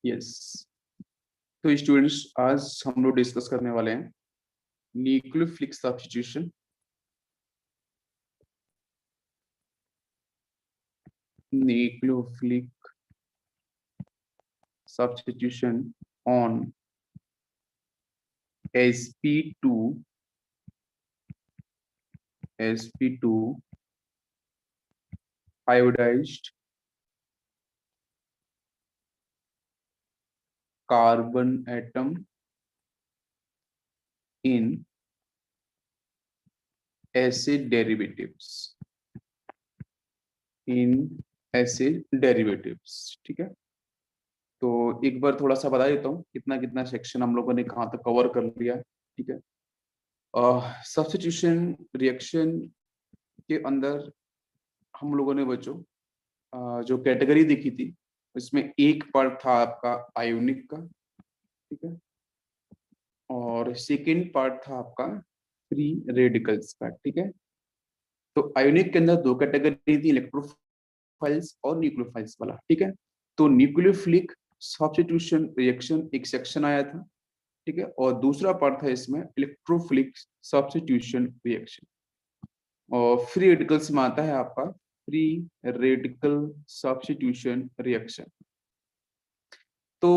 Yes, तो students आज हम लोग डिस्कस करने वाले हैं nucleophilic substitution. Nucleophilic substitution on sp2 iodized carbon atom in acid derivatives ठीक है। तो एक बार थोड़ा सा बता देता हूँ कितना कितना सेक्शन हम लोगों ने कहाँ तक कवर कर लिया है। ठीक है, सब्स्टिट्यूशन रिएक्शन के अंदर हम लोगों ने बच्चों जो कैटेगरी देखी थी उसमें एक पार्ट था आपका आयोनिक का, ठीक है, और सेकेंड पार्ट था आपका फ्री रेडिकल्स का। ठीक है, तो आयोनिक के अंदर दो कैटेगरी थी, इलेक्ट्रोफाइल्स और न्यूक्लियोफाइल्स वाला। ठीक है, तो न्यूक्लियोफिलिक सब्स्टिट्यूशन रिएक्शन एक सेक्शन आया था, ठीक है, और दूसरा पार्ट था इसमें इलेक्ट्रोफिलिक सब्स्टिट्यूशन रिएक्शन। और फ्री रेडिकल्स में आता है आपका फ्री रेडिकल सब्स्टिट्यूशन रिएक्शन। तो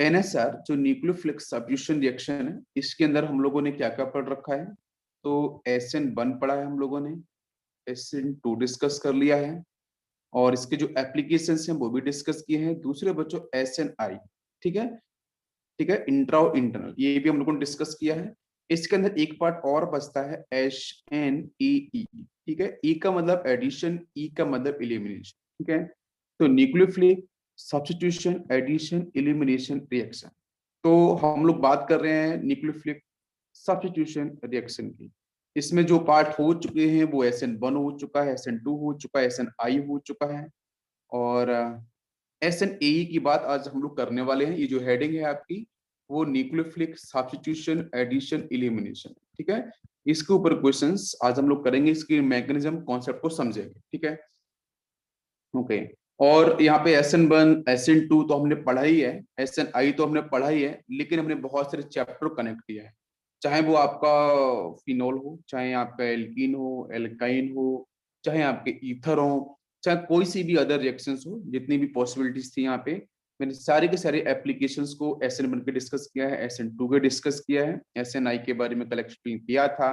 एनएसआर जो न्यूक्लियोफिलिक सब्स्टिट्यूशन रिएक्शन है, इसके अंदर हम लोगों ने क्या क्या पढ़ रखा है। तो SN1 पढ़ा है हम लोगों ने, SN2 डिस्कस कर लिया है, और इसके जो एप्लीकेशंस हैं वो भी डिस्कस किए हैं। दूसरे बच्चों SNI, ठीक है, ठीक है, इंट्रा और इंटरनल, ये भी हम लोगों ने डिस्कस किया है। इसके अंदर एक पार्ट और बचता है HNEE, ठीक है, E का मतलब एडिशन, E का मतलब इलिमिनेशन। ठीक है, तो nucleophilic substitution addition elimination reaction. तो हम लोग बात कर रहे हैं न्यूक्लियोफिलिक सब्स्टिट्यूशन रिएक्शन की। इसमें जो पार्ट हो चुके हैं वो SN1 हो चुका है, SN2 हो चुका है, SNI हो चुका है, और SNAE की बात आज हम लोग करने वाले हैं। ये जो हेडिंग है आपकी वो न्यूक्लियोफिलिक सब्स्टिट्यूशन एडिशन इलिमिनेशन, ठीक है। इसके ऊपर क्वेश्चंस आज हम लोग करेंगे, इसके मैकेनिज्म कॉन्सेप्ट को समझेंगे। ठीक है, ओके। और यहाँ पे SN1 SN2 तो हमने पढ़ा ही है, SNI तो हमने पढ़ा ही है, लेकिन हमने बहुत सारे चैप्टर कनेक्ट किया है, चाहे वो आपका फिनोल हो, चाहे आपका एल्कीन हो, एल्काइन हो, चाहे आपके ईथर हो, चाहे कोई सी भी अदर रिएक्शंस हो, जितनी भी पॉसिबिलिटीज थी यहाँ पे मैंने सारे के सारे एप्लीकेशंस को SN1 के डिस्कस किया है, SN2 के डिस्कस किया है, SNI के बारे में कल एक्सप्लेन किया था,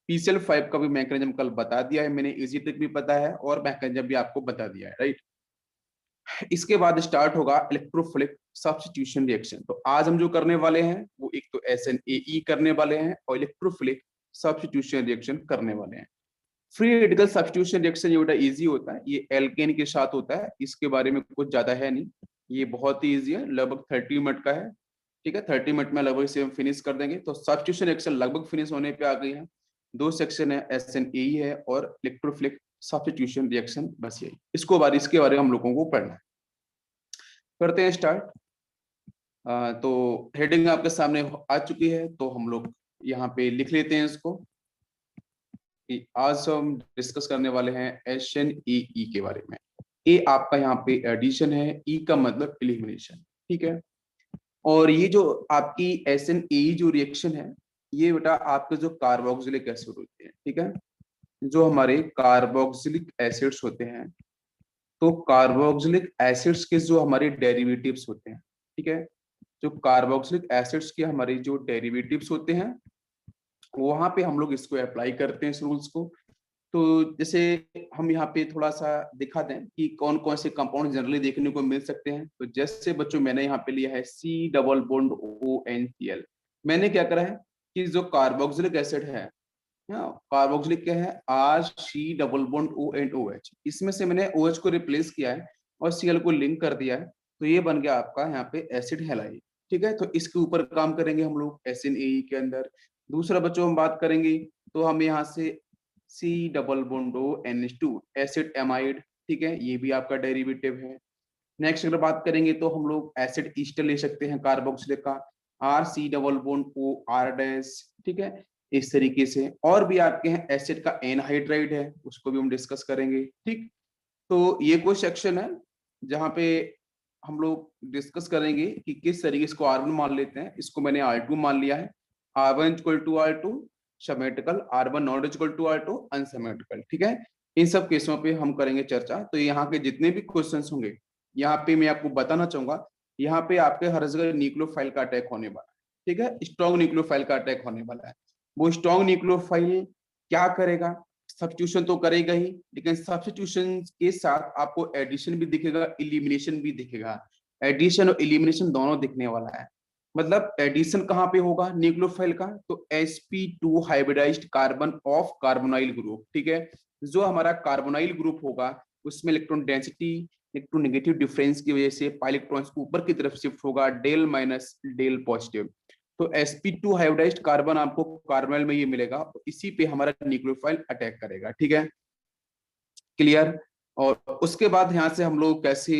PCl5 का भी मैकेनिज्म कल बता दिया है मैंने, इजी ट्रिक भी पता है और मैकेनिज्म भी आपको बता दिया है, राइट। इसके बाद स्टार्ट होगा इलेक्ट्रोफिलिक सब्स्टिट्यूशन रिएक्शन। तो आज हम जो करने वाले हैं वो एक तो SNAE करने वाले हैं और इलेक्ट्रोफिलिक सब्स्टिट्यूशन रिएक्शन करने वाले हैं। फ्री रेडिकल सब्स्टिट्यूशन रिएक्शन ये बड़ा इजी होता है, ये एल्केन के साथ होता है, इसके बारे में कुछ ज्यादा है नहीं, ये बहुत ही इजी है, लगभग 30 मिनट का है। ठीक है, 30 मिनट में लगभग इसे हम फिनिश कर देंगे। तो सब्स्टिट्यूशन रिएक्शन लगभग फिनिश होने पे आ गई है। दो सेक्शन है, SNAE है और इलेक्ट्रोफिलिक सब्स्टिट्यूशन रिएक्शन, बस यही, इसके बारे में हम लोगों को पढ़ना है। करते हैं स्टार्ट। तो हेडिंग आपके सामने आ चुकी है, तो हम लोग यहाँ पे लिख लेते हैं इसको कि आज हम डिस्कस करने वाले हैं SNAE के बारे में। ए आपका यहाँ पे एडिशन है, ई का मतलब एलिमिनेशन, ठीक है। और ये जो आपकी SNAE जो रिएक्शन है, ये बेटा आपके जो कार्बोक्सिलिक एसिड होते हैं, ठीक है, जो हमारे कार्बोक्सिलिक एसिड्स होते हैं, तो कार्बोक्सिलिक एसिड्स के जो हमारे डेरिवेटिव्स होते हैं, ठीक है, जो कार्बोक्सिलिक एसिड्स के हमारे जो डेरिवेटिव्स होते हैं, वहां पे हम लोग इसको अप्लाई करते हैं इस रूल्स को। तो जैसे हम यहाँ पे थोड़ा सा दिखा दें कि कौन कौन से कंपाउंड जनरली देखने को मिल सकते हैं। तो जैसे बच्चों मैंने यहाँ पे लिया है C डबल बॉन्ड ONCl। मैंने क्या करा है कि जो कार्बोक्सिलिक एसिड है, कार्बोक्सिलिक क्या है, RC डबल बॉन्ड ONOH, इसमें से मैंने OH को रिप्लेस किया है और Cl को लिंक कर दिया है, तो ये बन गया आपका यहाँ पे एसिड हैलाइड। ठीक है, तो इसके ऊपर काम करेंगे हम लोग SNAE के अंदर। दूसरा बच्चों हम बात करेंगे, तो हम यहाँ से C double bond ONH2 acid amide, ठीक है, ये भी आपका डेरिवेटिव है। नेक्स्ट अगर बात करेंगे तो हम लोग एसिड ईस्टर ले सकते हैं कार्बोक्सिलिक का, RC double bond OR dash, ठीक है, इस तरीके से। और भी आपके हैं एसिड का एनहाइड्राइड है, उसको भी हम डिस्कस करेंगे। ठीक, तो ये कोई सेक्शन है जहाँ पे हम लोग डिस्कस करेंगे कि किस तरीके इसको R1 मान लेते हैं, इसको मैंने R2 मान लिया है, R1 equal to R2 symmetrical, R1 not equal to R2 unsymmetrical, ठीक है। इन सब केसों पे हम करेंगे चर्चा। तो यहाँ के जितने भी क्वेश्चंस होंगे, यहाँ पे मैं आपको बताना चाहूंगा, यहाँ पे आपके हर जगह न्यूक्लियोफाइल का अटैक होने वाला है, ठीक है, स्ट्रॉन्ग न्यूक्लियोफाइल का अटैक होने वाला है। वो स्ट्रॉन्ग न्यूक्लियोफाइल क्या करेगा, सब्स्टिट्यूशन तो करेगा ही, लेकिन सब्स्टिट्यूशन के साथ आपको एडिशन भी दिखेगा, इलिमिनेशन भी दिखेगा। एडिशन और इलिमिनेशन दोनों दिखने वाला है। मतलब एडिशन कहाँ पे होगा न्यूक्लियोफाइल का, तो sp2 hybridised carbon of carbonyl group, ठीक है। जो हमारा कार्बोनाइल ग्रुप होगा उसमें इलेक्ट्रॉन डेंसिटी इलेक्ट्रोनेगेटिव डिफरेंस की वजह से पाई इलेक्ट्रॉन्स ऊपर की तरफ शिफ्ट होगा, डेल माइनस डेल पॉजिटिव। तो sp2 हाइब्रिडाइज्ड कार्बन आपको कार्बोनाइल में ये मिलेगा, इसी पे हमारा न्यूक्लियोफाइल अटैक करेगा, ठीक है, क्लियर। और उसके बाद यहाँ से हम लोग कैसे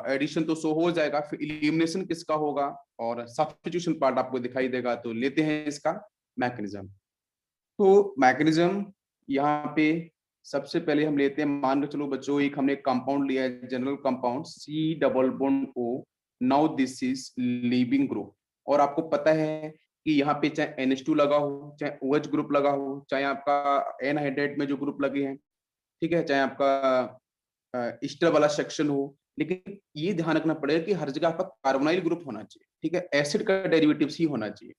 एडिशन तो शो हो जाएगा, फिर इलिमिनेशन किसका होगा और सब्स्टिट्यूशन पार्ट आपको दिखाई देगा। तो लेते हैं इसका मैकेनिज्म। तो मैकेनिज्म यहाँ पे सबसे पहले हम लेते हैं, मान के चलो बच्चों एक हमने कंपाउंड लिया है, general compound C double bond O। Now this is leaving group, और आपको पता है कि यहाँ पे चाहे NH2 लगा हो, चाहे OH ग्रुप लगा हो, चाहे आपका N हाइड्राइड में जो ग्रुप लगे हैं, ठीक है, चाहे आपका ईस्टर वाला सेक्शन हो, लेकिन ये ध्यान रखना पड़ेगा कि हर जगह आपका कार्बोनाइल ग्रुप होना चाहिए, ठीक है, एसिड का डेरिवेटिव्स ही होना चाहिए।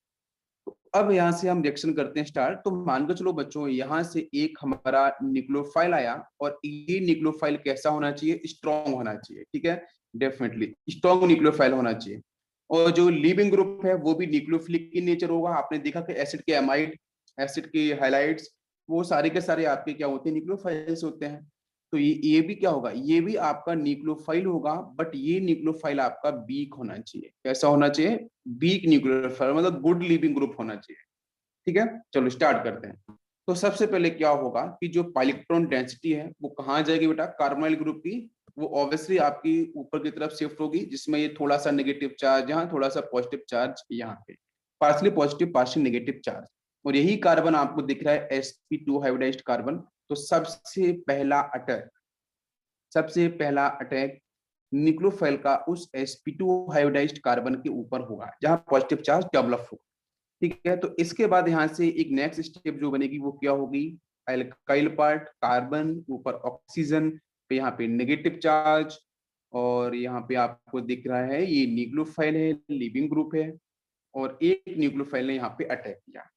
तो अब यहाँ से हम रिएक्शन करते हैं स्टार्ट। तो मान के चलो बच्चों यहाँ से एक हमारा न्यूक्लियोफाइल आया, और ये न्यूक्लियोफाइल कैसा होना चाहिए, स्ट्रॉन्ग होना चाहिए, ठीक है, डेफिनेटली स्ट्रॉन्ग न्यूक्लियोफाइल होना चाहिए। और जो लिविंग ग्रुप है वो भी न्यूक्लियोफिलिक in नेचर होगा। आपने देखा कि एसिड के एमाइड, एसिड के हाइलाइट्स, वो सारे के सारे आपके क्या होते हैं, न्यूक्लियोफाइल्स होते हैं। तो ये भी क्या होगा, ये भी आपका न्यूक्लियोफाइल होगा, बट ये न्यूक्लियोफाइल आपका वीक होना चाहिए। कैसा होना चाहिए, वीक न्यूक्लियोफाइल, मतलब गुड लिविंग ग्रुप होना चाहिए, ठीक है। चलो स्टार्ट करते हैं। तो सबसे पहले क्या होगा कि जो इलेक्ट्रॉन डेंसिटी है वो कहाँ जाएगी बेटा, कार्बोनाइल ग्रुप की, वो ऑब्वियसली आपकी ऊपर की तरफ शिफ्ट होगी, जिसमें ये थोड़ा सा नेगेटिव चार्ज यहाँ, थोड़ा सा पॉजिटिव चार्ज यहाँ पे, partially positive partially negative charge. और यही कार्बन आपको दिख रहा है sp2 हाइब्रिडाइज्ड कार्बन। तो सबसे पहला अटैक न्यूक्लियोफाइल का उस sp2 हाइब्रिडाइज्ड कार्बन के ऊपर होगा जहां पॉजिटिव चार्ज डेवलप होगा, ठीक है। तो इसके बाद यहाँ से एक नेक्स्ट स्टेप जो बनेगी वो क्या होगी, एल्काइल पार्ट, कार्बन ऊपर ऑक्सीजन पे, यहाँ पे नेगेटिव चार्ज, और यहाँ पे आपको दिख रहा है ये न्यूक्लियोफाइल है, लिविंग ग्रुप है, और एक न्यूक्लियोफाइल ने यहाँ पे अटैक किया।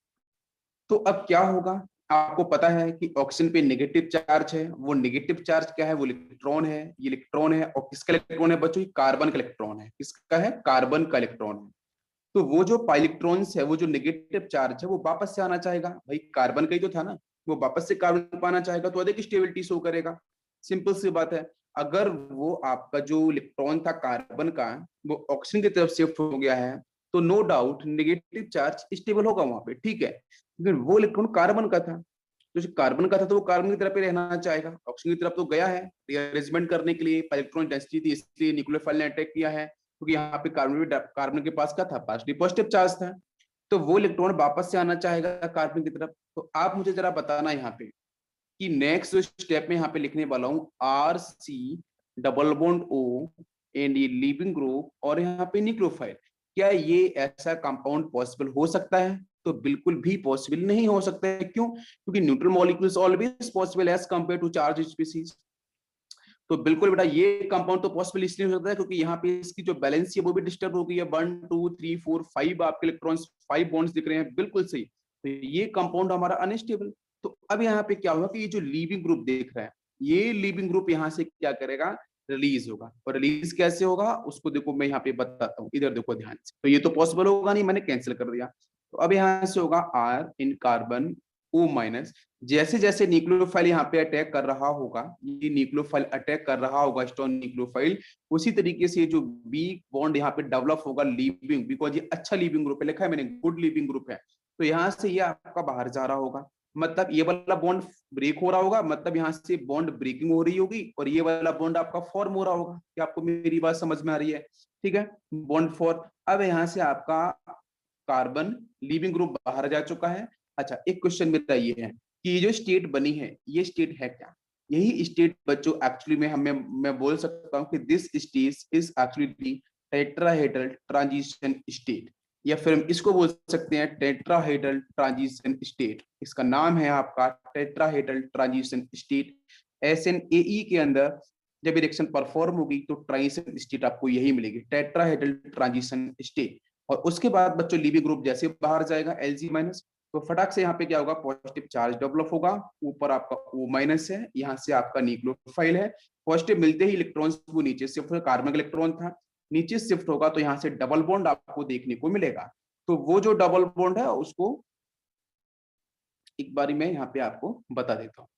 तो अब क्या होगा, आपको पता है कि ऑक्सीजन पे नेगेटिव चार्ज है, वो नेगेटिव चार्ज क्या है, वो इलेक्ट्रॉन है, ये इलेक्ट्रॉन है, और किसका इलेक्ट्रॉन है बच्चों, कार्बन का इलेक्ट्रॉन है। किसका है, कार्बन का इलेक्ट्रॉन है। तो वो जो पाइलेक्ट्रॉन्स है, वो जो नेगेटिव चार्ज है, वो वापस से आना चाहेगा, भाई कार्बन का ही तो था ना, वो वापस से कार्बन पाना चाहेगा, तो अधिक स्टेबिलिटी शो करेगा। सिंपल सी बात है। अगर वो आपका जो इलेक्ट्रॉन था कार्बन का, वो ऑक्सीजन की तरफ शिफ्ट हो गया है, तो no doubt negative charge stable होगा वहां पे, ठीक है। लेकिन वो इलेक्ट्रॉन कार्बन का था, तो जो कार्बन का था तो वो कार्बन की तरफ ही रहना चाहेगा, ऑक्सीजन की तरफ तो गया है रीअरेंजमेंट करने के लिए, इलेक्ट्रॉन डेंसिटी थी इसलिए न्यूक्लियोफाइल ने अटैक किया है, क्योंकि यहाँ पे कार्बन के पास क्या था, पार्शियली पॉजिटिव चार्ज था। तो वो इलेक्ट्रॉन वापस से आना चाहेगा कार्बन की तरफ। तो आप मुझे जरा बताना यहाँ पे कि नेक्स्ट जो स्टेप में यहाँ पे लिखने वाला हूँ, RC double bond O and ये लिविंग ग्रुप और यहाँ पे न्यूक्लियोफाइल, क्या ये ऐसा कंपाउंड पॉसिबल हो सकता है, तो बिल्कुल भी पॉसिबल नहीं हो सकता है। क्यों, क्योंकि neutral molecules always possible as compare to charge species. तो बिल्कुल बेटा ये कंपाउंड तो पॉसिबल इसलिए हो सकता है क्योंकि यहाँ पे इसकी जो बैलेंस है वो भी डिस्टर्ब हो गई है, 1 2 3 4 5 आपके इलेक्ट्रॉन्स 5 बॉन्ड्स दिख रहे हैं, बिल्कुल सही। तो ये कंपाउंड हमारा अनस्टेबल। तो अब यहाँ पे क्या होगा कि ये जो लीविंग ग्रुप देख रहा है, ये लीविंग ग्रुप यहाँ से क्या करेगा, रिलीज होगा। और रिलीज कैसे होगा उसको देखो मैं यहाँ पे बताता हूँ, इधर देखो ध्यान से। तो ये तो पॉसिबल होगा नहीं, मैंने कैंसिल कर दिया। तो अब यहाँ से होगा R इन कार्बन O माइनस। जैसे जैसे न्यूक्लियोफाइल यहाँ पे अटैक कर रहा होगा, ये न्यूक्लियोफाइल अटैक कर रहा होगा स्ट्रॉन्ग न्यूक्लियोफाइल, उसी तरीके से जो वीक बॉन्ड यहाँ पे डेवलप होगा लीविंग, बिकॉज ये अच्छा लीविंग ग्रुप है, लिखा है मैंने गुड लीविंग ग्रुप है। तो यहाँ से ये आपका बाहर जा रहा होगा, मतलब ये वाला बॉन्ड ब्रेक हो रहा होगा, मतलब यहाँ से बॉन्ड ब्रेकिंग हो रही होगी, और ये वाला बॉन्ड आपका फॉर्म हो रहा होगा। क्या आपको मेरी बात समझ में आ रही है, ठीक है, बॉन्ड फॉर्म। अब यहाँ से आपका कार्बन लिविंग ग्रुप बाहर जा चुका है। अच्छा एक क्वेश्चन मेरा ये है कि ये जो स्टेट बनी है, ये स्टेट है क्या, यही स्टेट बच्चों एक्चुअली में मैं बोल सकता हूँ कि this stage is actually tetrahedral transition state, या फिर हम इसको बोल सकते हैं टेट्राहेड्रल ट्रांजिशन स्टेट। इसका नाम है आपका टेट्राहेड्रल ट्रांजिशन स्टेट। SNAE के अंदर जब रिएक्शन परफॉर्म होगी तो ट्रांजिशन स्टेट आपको यही मिलेगी, टेट्राहेड्रल ट्रांजिशन स्टेट। और उसके बाद बच्चों लीविंग ग्रुप जैसे बाहर जाएगा Lg-, तो फटाक से यहाँ पे क्या होगा, पॉजिटिव चार्ज डेवलप होगा, ऊपर आपका O- है, यहाँ से आपका न्यूक्लियोफाइल है, पॉजिटिव मिलते ही इलेक्ट्रॉन्स वो नीचे शिफ्ट हो, कार्बन इलेक्ट्रॉन था नीचे शिफ्ट होगा, तो यहाँ से डबल बॉन्ड आपको देखने को मिलेगा। तो वो जो डबल बॉन्ड है उसको एक बारी मैं यहाँ पे आपको बता देता हूँ,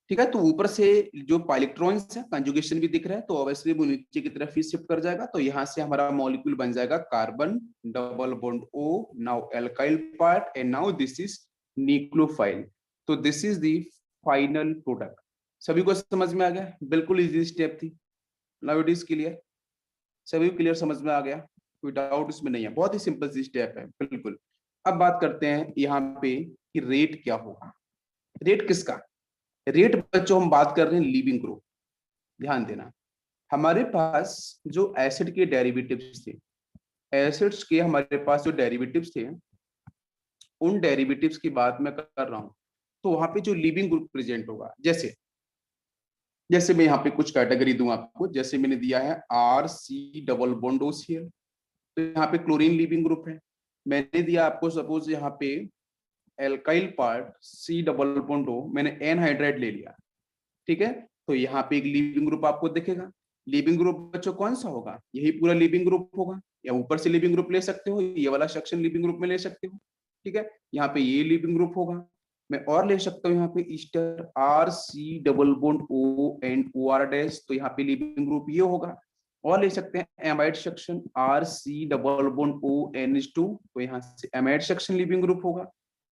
ठीक है। तो ऊपर से जो इलेक्ट्रॉन्स है कंजुगेशन भी दिख रहा है, तो ऑब्वियसली वो नीचे की तरफ ही शिफ्ट कर जाएगा, तो यहाँ से हमारा मॉलिक्यूल बन जाएगा carbon double bond O, now alkyl part, and now this is nucleophile. तो this is the final product. सभी को समझ में आ गया? बिल्कुल इजी स्टेप थी। नाउ इट इज क्लियर, सभी क्लियर, समझ में आ गया, कोई डाउट इसमें नहीं है, बहुत ही सिंपल सी स्टेप है बिल्कुल। अब बात करते हैं यहाँ पे कि रेट क्या होगा। रेट किसका? रेट बच्चों हम बात कर रहे हैं लीविंग ग्रुप। ध्यान देना, हमारे पास जो एसिड के डेरिवेटिव्स थे, एसिड्स के हमारे पास जो डेरिवेटिव्स थे, उन डेरिवेटिव्स की बात मैं कर रहा हूं, तो वहां पे जो लीविंग ग्रुप प्रेजेंट होगा, जैसे जैसे मैं यहाँ पे कुछ कैटेगरी दूं आपको, जैसे मैंने दिया है RC डबल बॉन्ड OCl, तो यहाँ पे क्लोरीन लीविंग ग्रुप है। मैंने दिया आपको सपोज यहाँ पे alkyl part C double bond O, मैंने एनहाइड्राइड ले लिया, ठीक है। तो यहाँ पे एक लीविंग ग्रुप आपको दिखेगा। लीविंग ग्रुप बच्चों कौन सा होगा? यही पूरा लीविंग ग्रुप होगा, या ऊपर से लीविंग ग्रुप ले सकते हो, ये वाला सेक्शन लीविंग ग्रुप में ले सकते हो, ठीक है। यहाँ पे ये लीविंग ग्रुप होगा। मैं और ले सकता हूँ यहाँ पे Easter RC double bond O and OR dash, तो यहाँ पे लीविंग ग्रुप ये होगा। और ले सकते हैं amide section RC double bond ONH2, तो यहाँ से एमाइड सेक्शन लीविंग ग्रुप होगा,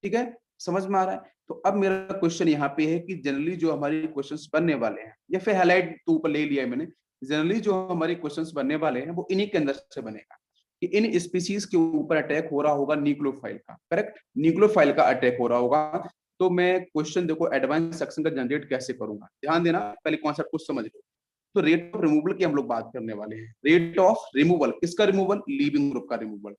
ठीक है। समझ में आ रहा है? तो अब मेरा क्वेश्चन यहाँ पे है कि जनरली जो हमारे क्वेश्चंस बनने वाले हैं, या फिर हाईलाइट तो ऊपर ले लिया है मैंने, जनरली जो हमारे क्वेश्चंस बनने वाले हैं वो इन्हीं के अंदर से बनेगा कि इन स्पीसीज के ऊपर अटैक हो रहा होगा न्यूक्लियोफाइल का, करेक्ट, न्यूक्लियोफाइल का अटैक हो रहा होगा। तो मैं क्वेश्चन देखो एडवांस सेक्शन का जनरेट कैसे करूंगा, ध्यान देना, पहले कॉन्सेप्ट को समझ लो। तो रेट ऑफ रिमूवल की हम लोग बात करने वाले हैं। रेट ऑफ रिमूवल किसका? रिमूवल, लीविंग ग्रुप का रिमूवल।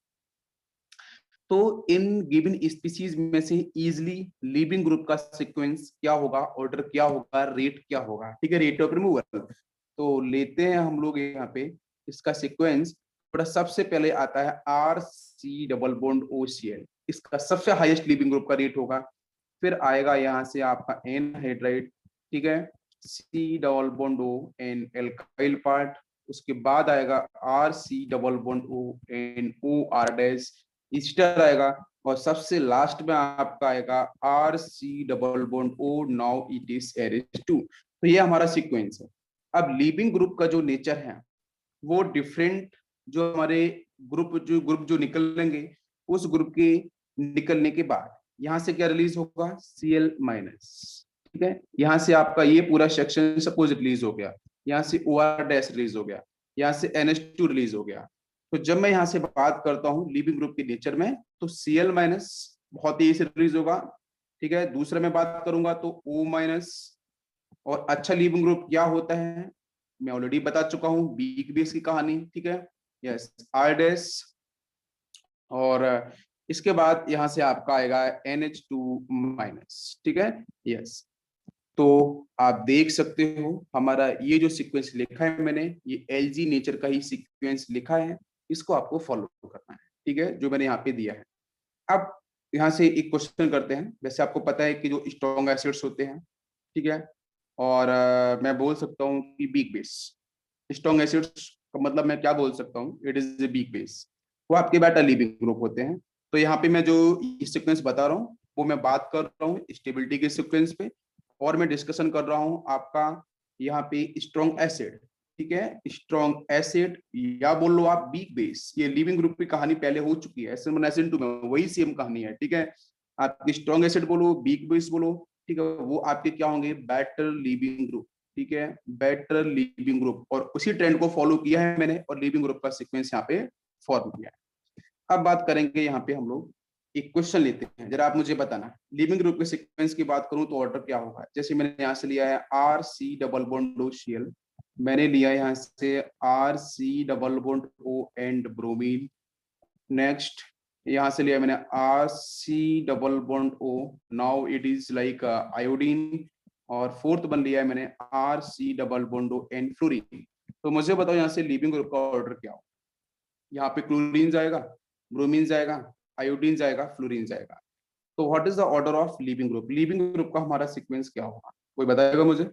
तो इन गिवन स्पीसीज में से इजिली लिविंग ग्रुप का सीक्वेंस क्या होगा, ऑर्डर क्या होगा, रेट क्या होगा, ठीक है, रेट ऑफ रिमूवल। तो लेते हैं हम लोग यहाँ पे इसका सीक्वेंस। थोड़ा सबसे पहले आता है RC डबल बॉन्ड OCl, इसका सबसे हाईएस्ट लिविंग ग्रुप का रेट होगा। फिर आएगा यहाँ से आपका एनहाइड्राइड, ठीक है, C double bond O N alkyl part. उसके बाद आएगा RC double bond O N OR dash, ester आएगा। और सबसे लास्ट में आपका आएगा RC double bond O, now it is Aries2। तो ये हमारा सीक्वेंस है। अब लिविंग ग्रुप का जो नेचर है वो डिफरेंट, जो हमारे ग्रुप जो निकलेंगे, उस ग्रुप के निकलने के बाद यहाँ से क्या रिलीज होगा, Cl-, ठीक है। यहाँ से आपका ये पूरा सेक्शन सपोज रिलीज हो गया, यहाँ से OR डैश रिलीज हो गया, यहाँ से NH2 रिलीज हो गया। तो जब मैं यहाँ से बात करता हूँ लिविंग ग्रुप के नेचर में, तो Cl- बहुत ही रिलीज होगा, ठीक है। दूसरा मैं बात करूंगा तो O-। और अच्छा लिविंग ग्रुप क्या होता है मैं ऑलरेडी बता चुका हूँ, वीक बेस की कहानी, ठीक है, यस, R डैश। और इसके बाद यहाँ से आपका आएगा NH2-, ठीक है, यस। तो आप देख सकते हो हमारा ये जो सीक्वेंस लिखा है मैंने, ये Lg नेचर का ही सीक्वेंस लिखा है, इसको आपको फॉलो करना है, ठीक है, जो मैंने यहाँ पे दिया है। अब यहाँ से एक क्वेश्चन करते हैं। वैसे आपको पता है कि जो स्ट्रॉन्ग एसिड्स होते हैं, ठीक है, और मैं बोल सकता हूँ कि वीक बेस, स्ट्रॉन्ग एसिड्स का मतलब मैं क्या बोल सकता हूँ, it is a weak base, वो आपके बेटा लिविंग ग्रुप होते हैं। तो यहाँ पे मैं जो सीक्वेंस बता रहा हूँ वो मैं बात कर रहा हूँ स्टेबिलिटी के सीक्वेंस पे, और मैं डिस्कशन कर रहा हूँ आपका यहाँ पे स्ट्रॉन्ग एसिड, ठीक है, स्ट्रॉन्ग एसिड या बोल लो आप वीक बेस। ये लिविंग ग्रुप की कहानी पहले हो चुकी है, SN1 SN2 में वही सेम कहानी है, ठीक है। आप स्ट्रॉन्ग एसिड बोलो, वीक बेस बोलो, ठीक है, वो आपके क्या होंगे, बेटर लिविंग ग्रुप, ठीक है, बेटर लिविंग ग्रुप। और उसी ट्रेंड को फॉलो किया है मैंने और लिविंग ग्रुप का सीक्वेंस यहाँ पे फॉर्म किया है। अब बात करेंगे यहाँ पे हम लोग एक क्वेश्चन लेते हैं, जरा आप मुझे बताना। लिविंग ग्रुप के सीक्वेंस की बात करूं तो ऑर्डर क्या होगा? जैसे मैंने यहाँ से लिया है R C double bond O Cl, मैंने लिया है यहाँ से R C double bond O and bromine. Next यहाँ से लिया मैंने R C double bond O, now it is like iodine. और फोर्थ बन लिया है मैंने R C double bond O and fluorine. तो मुझे बताओ यहाँ से लिविंग ग्रुप का ऑर्डर क्या हो? यहाँ पे क्लोरीन जाएगा, ब्रोमीन जाएगा, आयोडीन जाएगा, फ्लोरीन जाएगा। तो what is the order of leaving group? Leaving group का हमारा सीक्वेंस क्या होगा, कोई बताएगा मुझे?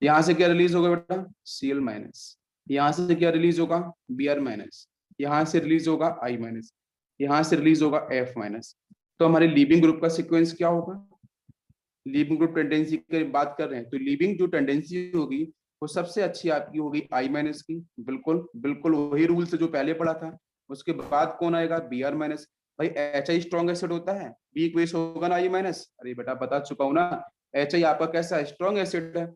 यहाँ से क्या रिलीज होगा बेटा? Cl minus. यहाँ से क्या रिलीज होगा? Br minus. यहाँ से रिलीज होगा I माइनस। यहाँ से रिलीज होगा F माइनस। तो हमारे लिविंग ग्रुप का सीक्वेंस क्या होगा? लिविंग ग्रुप टेंडेंसी की बात कर रहे हैं तो लिविंग जो टेंडेंसी होगी वो सबसे अच्छी आपकी होगी I माइनस की। बिल्कुल बिल्कुल वही रूल से जो पहले पढ़ा था। उसके बाद कौन आएगा? Br minus. भाई HI स्ट्रॉन्ग एसिड होता है, वीक बेस होगा ना I माइनस। अरे बेटा बता चुका हूँ ना, HI आपका कैसा है? स्ट्रॉन्ग एसिड है,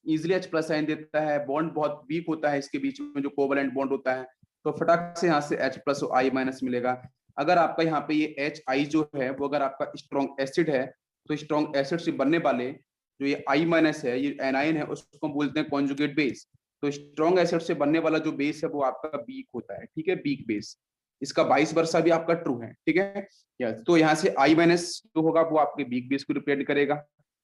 इजिली H प्लस साइन देता है, बॉन्ड बहुत वीक होता है इसके बीच में जो कोवलेंट बॉन्ड होता है। तो फटाक से यहाँ से H प्लस और I माइनस मिलेगा। अगर आपका यहाँ पे ये HI जो है वो अगर आपका स्ट्रॉन्ग एसिड है तो स्ट्रॉन्ग एसिड से बनने वाले जो ये I माइनस है, ये एनाइन है, उसको बोलते हैं कॉन्जुगेट बेस। तो स्ट्रॉन्ग एसिड से बनने वाला जो बेस है वो आपका वीक होता है, ठीक है, वीक बेस। इसका 22 वर्षा भी आपका ट्रू है, ठीक है। यस, तो यहाँ से I माइनस जो होगा वो आपके वीक बेस को रिप्रेजेंट करेगा।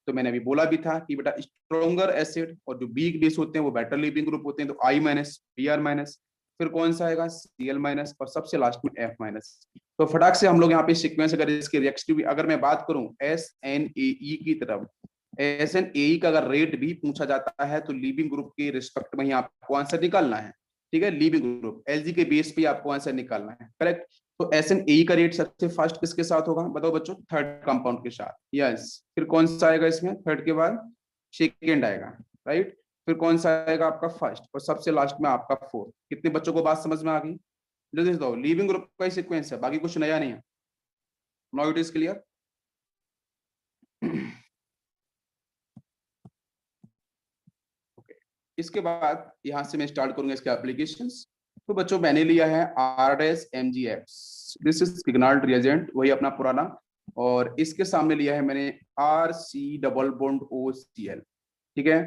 तो मैंने अभी बोला भी था कि बेटा स्ट्रोंगर एसिड और जो वीक बेस होते हैं वो बेटर लिविंग ग्रुप होते हैं। तो I माइनस, Br माइनस, फिर कौन सा आएगा? Cl माइनस, और सबसे लास्ट में F माइनस। तो फटाक से हम लोग यहाँ पे सीक्वेंस अगर इसके रिएक्टिव अगर मैं बात करूं SNAE की तरफ, SNAE का अगर रेट भी पूछा जाता है तो लिविंग ग्रुप के रिस्पेक्ट में ही आपको आंसर निकालना है, ठीक है। लिविंग ग्रुप Lg के बेस पे आपको आंसर निकालना है, करेक्ट। तो SNAE का रेट सबसे फर्स्ट किसके साथ होगा बताओ बच्चों? थर्ड कंपाउंड के साथ, यस। फिर कौन सा आएगा इसमें? थर्ड के बाद सेकेंड आएगा, राइट। फिर कौन सा आएगा आपका? फर्स्ट, और सबसे लास्ट में आपका फोर्थ। कितने बच्चों को बात समझ में आ गई? जल्दी से दो, लिविंग ग्रुप का ही सीक्वेंस है, बाकी कुछ नया नहीं है। Now it is clear. Okay, इसके बाद यहां से मैं स्टार्ट करूंगा इसके एप्लीकेशंस। तो बच्चों मैंने लिया है RSMgX, दिस इज गिग्नाल्ड रिएजेंट, वही अपना पुराना। और इसके सामने लिया है मैंने RC डबल बॉन्ड OCl, ठीक है।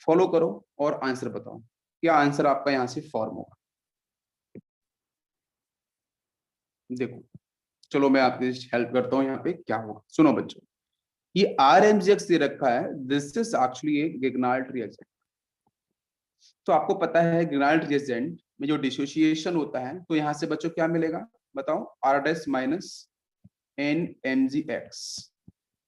फॉलो करो और आंसर बताओ, क्या आंसर आपका यहाँ से फॉर्म होगा। देखो, चलो मैं आपकी हेल्प करता हूँ। यहाँ पे क्या होगा सुनो बच्चों, ये RMgX दे रखा है, this is actually a Grignard reagent. तो आपको पता है गिग्नाल्ड रिएजेंट में जो डिसोसिएशन होता है तो यहाँ से बच्चों क्या मिलेगा बताओ? R' minus NMgX।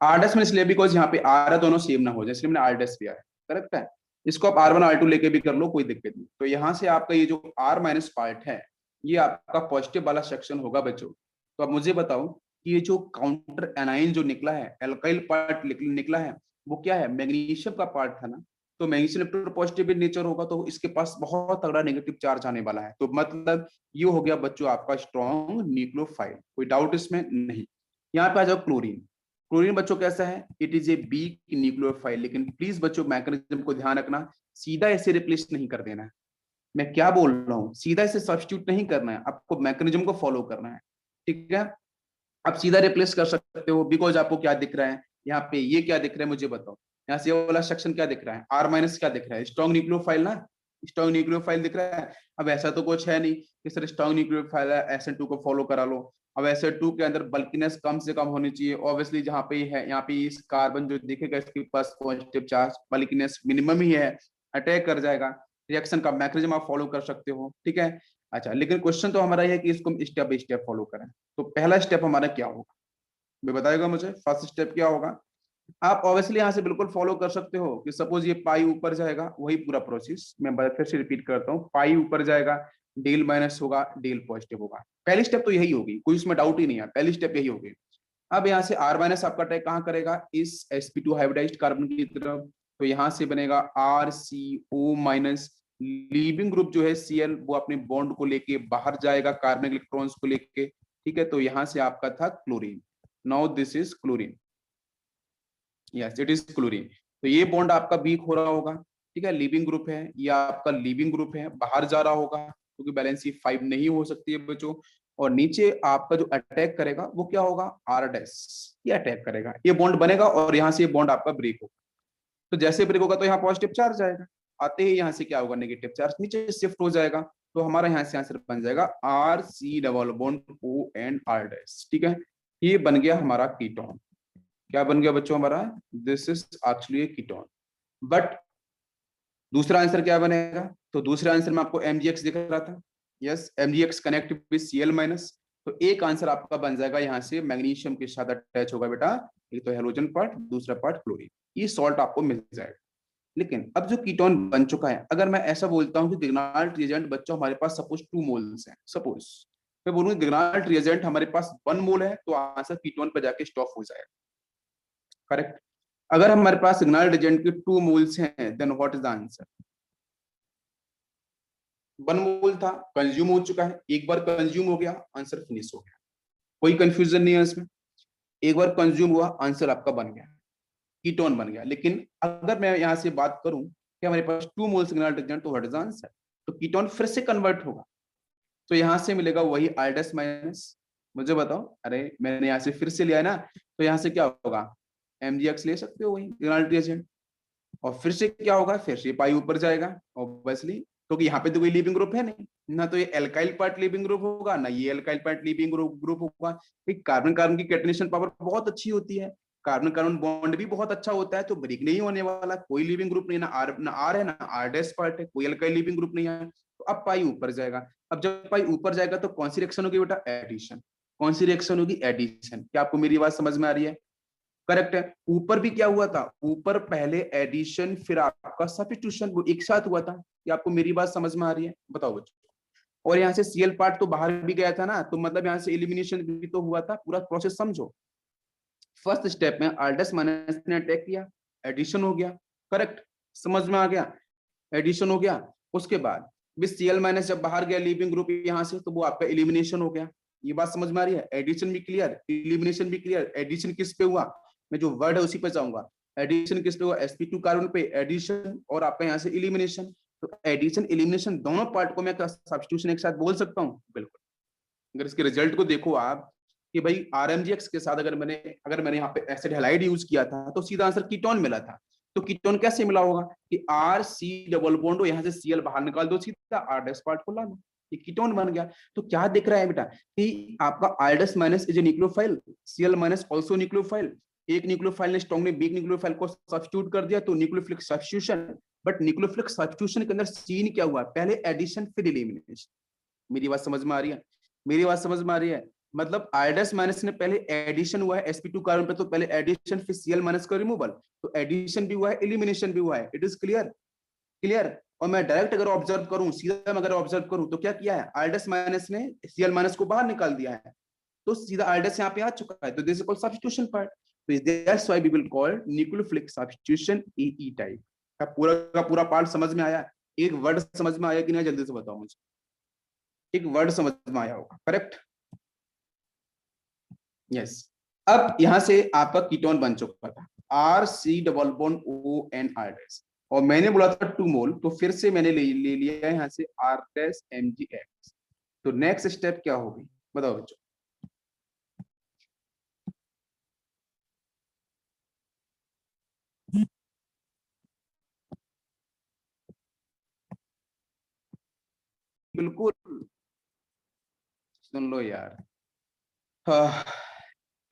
R' में इसलिए बिकॉज यहाँ पे R दोनों सेम ना हो जाए, इसलिए मैंने R' दिया है, करेक्ट है। इसको आप R1 R2 लेके भी कर लो, कोई दिक्कत नहीं। तो यहाँ से आपका ये जो R माइनस पार्ट है ये आपका पॉजिटिव वाला सेक्शन होगा बच्चों। तो अब मुझे बताओ कि ये जो काउंटर एनाइन जो निकला है, एल्काइल पार्ट निकला है, वो क्या है? मैग्नीशियम का पार्ट था ना। तो magnesium electrode positive in nature होगा तो इसके पास बहुत तगड़ा नेगेटिव चार्ज आने वाला है। तो मतलब ये हो गया बच्चों आपका स्ट्रॉन्ग न्यूक्लियोफाइल, कोई डाउट इसमें नहीं। यहाँ पे आ जाओ क्लोरीन। क्लोरीन बच्चों कैसा है? It is a weak nucleophile, लेकिन प्लीज बच्चों मैकेनिज्म को ध्यान रखना, सीधा ऐसे रिप्लेस नहीं कर देना है। मैं क्या बोल रहा हूँ, सीधा ऐसे सब्स्टिट्यूट नहीं करना है, आपको मैकेनिज्म को फॉलो करना है, ठीक है। आप सीधा रिप्लेस कर सकते हो बिकॉज आपको क्या दिख रहा है यहाँ पे? ये क्या दिख रहा है मुझे बताओ? यहाँ से ये वाला सेक्शन क्या दिख रहा है? R माइनस क्या दिख रहा है? स्ट्रॉन्ग न्यूक्लियोफाइल ना, स्ट्रॉन्ग न्यूक्लियोफाइल दिख रहा है। अब ऐसा तो कुछ है नहीं कि सर स्ट्रॉन्ग न्यूक्लियोफाइल है SN2 को फॉलो करा लो। अब SN2 के अंदर बल्किनेस कम से कम होनी चाहिए ऑब्वियसली, जहाँ पे है यहाँ पे इस कार्बन जो दिखेगा इसके पास पॉजिटिव चार्ज, बल्किनेस मिनिमम ही है, अटैक कर जाएगा। रिएक्शन का मैकेनिज्म आप फॉलो कर सकते हो, ठीक है। अच्छा, लेकिन क्वेश्चन तो हमारा है कि इसको स्टेप बाय स्टेप फॉलो करें। तो पहला स्टेप हमारा क्या होगा, मैं बताएगा मुझे? फर्स्ट स्टेप क्या होगा? आप ऑब्वियसली यहाँ से बिल्कुल फॉलो कर सकते हो कि सपोज ये पाई ऊपर जाएगा, वही पूरा प्रोसेस मैं फिर से रिपीट करता हूँ। पाई ऊपर जाएगा, डेल माइनस होगा, डेल पॉजिटिव होगा। पहली स्टेप तो यही होगी, कोई इसमें डाउट ही नहीं है, पहली स्टेप यही होगी। अब यहाँ से R माइनस आपका अटैक कहाँ करेगा? इस sp2 हाइब्रिडाइज्ड कार्बन की तरफ। तो यहाँ से बनेगा RCO माइनस, लीविंग ग्रुप जो है Cl वो अपने बॉन्ड को लेके बाहर जाएगा कार्बनिक इलेक्ट्रॉन्स को लेके, ठीक है। तो यहाँ से आपका था chlorine, now this is chlorine, yes it is chlorine. तो ये बॉन्ड आपका वीक हो रहा होगा, ठीक है, लिविंग ग्रुप है, ये आपका लिविंग ग्रुप है, बाहर जा रहा होगा क्योंकि बैलेंसी 5 नहीं हो सकती है बच्चों। और नीचे आपका जो अटैक करेगा वो क्या होगा, आर डैश, ये अटैक करेगा, ये बॉन्ड बनेगा और यहाँ से ये बॉन्ड आपका ब्रेक होगा। तो जैसे ब्रेक होगा तो यहाँ पॉजिटिव चार्ज आएगा, आते ही यहाँ से क्या होगा, नेगेटिव चार्ज नीचे शिफ्ट हो जाएगा। तो हमारा यहाँ से आंसर बन जाएगा R C double bond O N R dash. ठीक है, ये बन गया हमारा कीटोन। क्या बन गया बच्चों हमारा, this is actually ketone. But दूसरा आंसर क्या बनेगा, तो दूसरा आंसर में आपको MgX दिख रहा था, yes MgX connect with Cl minus. तो एक आंसर आपका बन जाएगा यहाँ से मैग्नीशियम के साथ अटैच होगा बेटा, एक तो हेलोजन पार्ट, दूसरा पार्ट क्लोरीन, ये सॉल्ट आपको मिल जाएगा। लेकिन अब जो कीटोन बन चुका है, अगर मैं ऐसा बोलता हूँ कि ग्रिग्नाल्ड रिएजेंट बच्चों हमारे पास सपोज 2 मोल्स हैं, सपोज मैं बोलूँ ग्रिग्नाल्ड रिएजेंट हमारे पास 1 मोल है, तो आंसर कीटोन पे जाके स्टॉप हो जाएगा, करेक्ट। अगर हमारे पास ग्रिग्नाल्ड रिएजेंट के 2 मोल्स हैं, then what is the answer, 1 mole था, कंज्यूम हो चुका है, एक बार कंज्यूम हो गया आंसर फिनिश हो गया, कोई कंफ्यूजन नहीं है इसमें। एक बार कंज्यूम हुआ आंसर आपका बन गया, कीटोन बन गया। लेकिन अगर मैं यहाँ से बात करूं कि हमारे पास 2 मोल सिग्नल डिटर्जेंट, तो व्हाट इज द आंसर, तो कीटोन फिर से कन्वर्ट होगा, तो यहाँ से मिलेगा वही आर माइनस। मुझे बताओ, अरे मैंने यहाँ से फिर से लिया है ना, तो यहाँ से क्या होगा, MgX ले सकते हो वही ग्रिग्नाल्ड रिएजेंट, और फिर से क्या होगा, फिर से पाई ऊपर जाएगा ऑब्वियसली, क्योंकि यहाँ पे तो कोई लिविंग ग्रुप है नहीं, ना तो ये एल्काइल पार्ट लिविंग ग्रुप होगा, ना ये एल्काइल पार्ट लिविंग ग्रुप होगा। कार्बन कार्बन की कैटनेशन पावर बहुत अच्छी होती है, कार्बन कार्बन बॉन्ड भी बहुत अच्छा होता है, तो ब्रेक नहीं होने वाला, कोई लिविंग ग्रुप नहीं, ना आर है ना आर डैश पार्ट है, कोई एल्काइल लिविंग ग्रुप नहीं है, तो अब पाई ऊपर जाएगा। अब जब पाई ऊपर जाएगा तो कौन सी रिएक्शन होगी बेटा, एडिशन। कौन सी रिएक्शन होगी, एडिशन। क्या आपको मेरी बात समझ में आ रही है, करेक्ट है। ऊपर भी क्या हुआ था, ऊपर पहले एडिशन फिर आपका सब्स्टिट्यूशन, वो एक साथ हुआ था। ये आपको मेरी बात समझ में आ रही है, बताओ बच्चों। और यहाँ से Cl पार्ट तो बाहर भी गया था ना, तो मतलब यहाँ से एलिमिनेशन भी तो हुआ था, पूरा प्रोसेस समझो। फर्स्ट स्टेप में आर माइनस ने अटैक किया, एडिशन हो गया, करेक्ट, समझ में आ गया, एडिशन हो गया। उसके बाद Cl माइनस जब बाहर गया लिविंग ग्रुप यहाँ से, तो वो आपका एलिमिनेशन हो गया। ये बात समझ में आ रही है, एडिशन भी क्लियर, एलिमिनेशन भी क्लियर। एडिशन किस पे हुआ, मैं जो वर्ड है उसी पे जाऊंगा। एडिशन किस पे हुआ, sp2 कार्बन पे एडिशन, और आपका यहाँ से एलिमिनेशन। तो एडिशन एलिमिनेशन दोनों पार्ट को मैं सब्स्टिट्यूशन एक साथ बोल सकता हूँ, बिल्कुल। अगर इसके रिजल्ट को देखो आप कि भाई RMgX के साथ अगर मैंने यहाँ पे एसिड हैलाइड यूज किया था, तो सीधा आंसर कीटोन मिला था। तो कीटोन कैसे मिला होगा कि RC डबल बॉन्ड हो, यहाँ से Cl बाहर निकाल दो, सीधा R' पार्ट को ला लो, ये कीटोन बन गया। तो क्या दिख रहा है बेटा कि आपका R' minus is a nucleophile, Cl minus also nucleophile. एक न्यूक्लियोफाइल ने स्ट्रांग ने वीक न्यूक्लियोफाइल को सब्स्टिट्यूट कर दिया, तो nucleophilic substitution. But nucleophilic substitution के अंदर सीन क्या हुआ, पहले एडिशन फिर एलिमिनेशन। मेरी बात समझ में आ रही है, मेरी बात समझ में आ रही है। मतलब आयोडस माइनस ने पहले एडिशन हुआ है sp2 कार्बन पे, तो पहले एडिशन फिर Cl माइनस का रिमूवल, तो एडिशन भी हुआ है एलिमिनेशन भी हुआ है। It is clear, clear. और मैं डायरेक्ट अगर ऑब्जर्व करूं, सीधा अगर ऑब्जर्व करूं, तो क्या किया है, आयोडस माइनस ने Cl माइनस को बाहर निकाल दिया है, तो सीधा आयोडस यहाँ पे आ चुका है, तो this is called substitution part. तो that's why we will call nucleophilic substitution AE type. का पूरा पार्ट समझ में आया, एक वर्ड समझ में आया कि नहीं, जल्दी से बताओ मुझे, एक वर्ड समझ में आया होगा, करेक्ट, यस। अब यहां से आपका कीटोन बन चुका था RC double bond ONR dash, और मैंने बोला था 2 मोल, तो फिर से मैंने ले लिया है यहाँ से R डैश MgX। तो नेक्स्ट स्टेप क्या होगी, बताओ बच्चों। बिल्कुल, सुन लो यार। हाँ,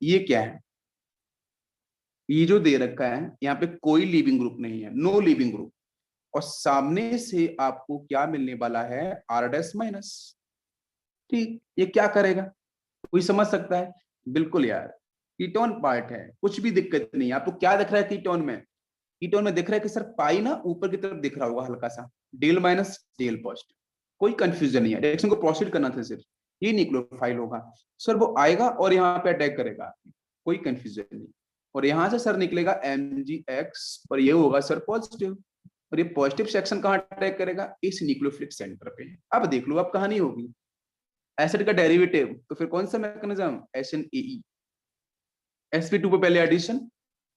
ये क्या है, ये जो दे रखा है यहाँ पे कोई लिविंग ग्रुप नहीं है, नो लिविंग ग्रुप, और सामने से आपको क्या मिलने वाला है, R डैश माइनस। ठीक, ये क्या करेगा, कोई समझ सकता है, बिल्कुल यार, कीटोन पार्ट है, कुछ भी दिक्कत नहीं। आपको क्या दिख रहा है कीटोन में, कीटोन में दिख रहा है कि सर पाई ना ऊपर की तरफ दिख रहा होगा हल्का सा, डेल माइनस डेल पॉजिटिव, कोई कंफ्यूजन नहीं है, रिएक्शन को प्रोसीड करना था सिर्फ, ये न्यूक्लियोफाइल होगा सर, वो आएगा और यहाँ पे अटैक करेगा, कोई कंफ्यूजन नहीं। और यहाँ से सर निकलेगा MgX, और ये होगा सर पॉजिटिव, और ये पॉजिटिव सेक्शन कहाँ अटैक करेगा, इस न्यूक्लियोफिलिक सेंटर पे। अब देख लो, अब कहानी होगी एसिड का डेरिवेटिव, तो फिर कौन सा मैकेनिज्म, SNAE, sp2 पे पहले एडिशन,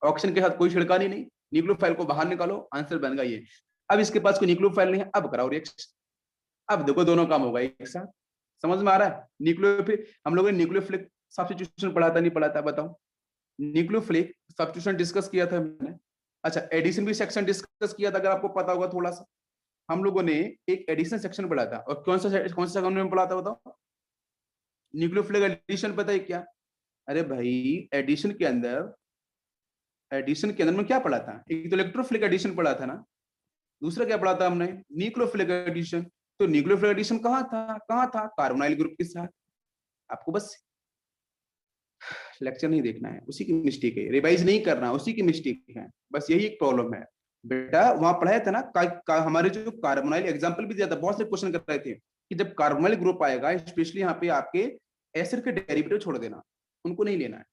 ऑक्सीजन के साथ कोई छिड़कानी नहीं, न्यूक्लियोफाइल को बाहर निकालो, आंसर बन गया ये। अब इसके पास कोई न्यूक्लियोफाइल नहीं है, अब कराओ रिएक्शन, अब देखो दोनों काम होगा एक साथ। समझ में आ रहा है? न्यूक्लियोफिलिक, हम लोगों ने न्यूक्लियोफिलिक सब्स्टिट्यूशन पढ़ा था नहीं पढ़ा था बताओ? न्यूक्लियोफिलिक सब्स्टिट्यूशन डिस्कस किया था मैंने। अच्छा, एडिशन भी सेक्शन डिस्कस किया था, अगर आपको पता होगा थोड़ा सा। हम लोगों ने एक एडिशन सेक्शन पढ़ा था, और कौन सा सेक्शन में पढ़ा था बताओ? न्यूक्लियोफिलिक एडिशन, पता है क्या? अरे भाई, एडिशन के अंदर, एडिशन के अंदर में क्या पढ़ा था? एक तो इलेक्ट्रोफिलिक एडिशन पढ़ा था ना, दूसरा क्या पढ़ा था हमने? Nucleophilic addition. तो न्यूक्लियोफिलिक एडिशन कहाँ था? कार्बोनाइल ग्रुप के साथ। आपको बस लेक्चर नहीं देखना है, उसी की मिस्टेक है, रिवाइज नहीं करना, उसी की मिस्टेक है, बस यही एक प्रॉब्लम है बेटा। वहां पढ़ाया था ना, हमारे जो कार्बोनाइल एग्जांपल भी दिया था, बहुत से क्वेश्चन कर रहे थे कि जब कार्बोनाइल ग्रुप आएगा, स्पेशली यहाँ पे आपके एसिड के डेरिवेटिव छोड़ देना, उनको नहीं लेना है।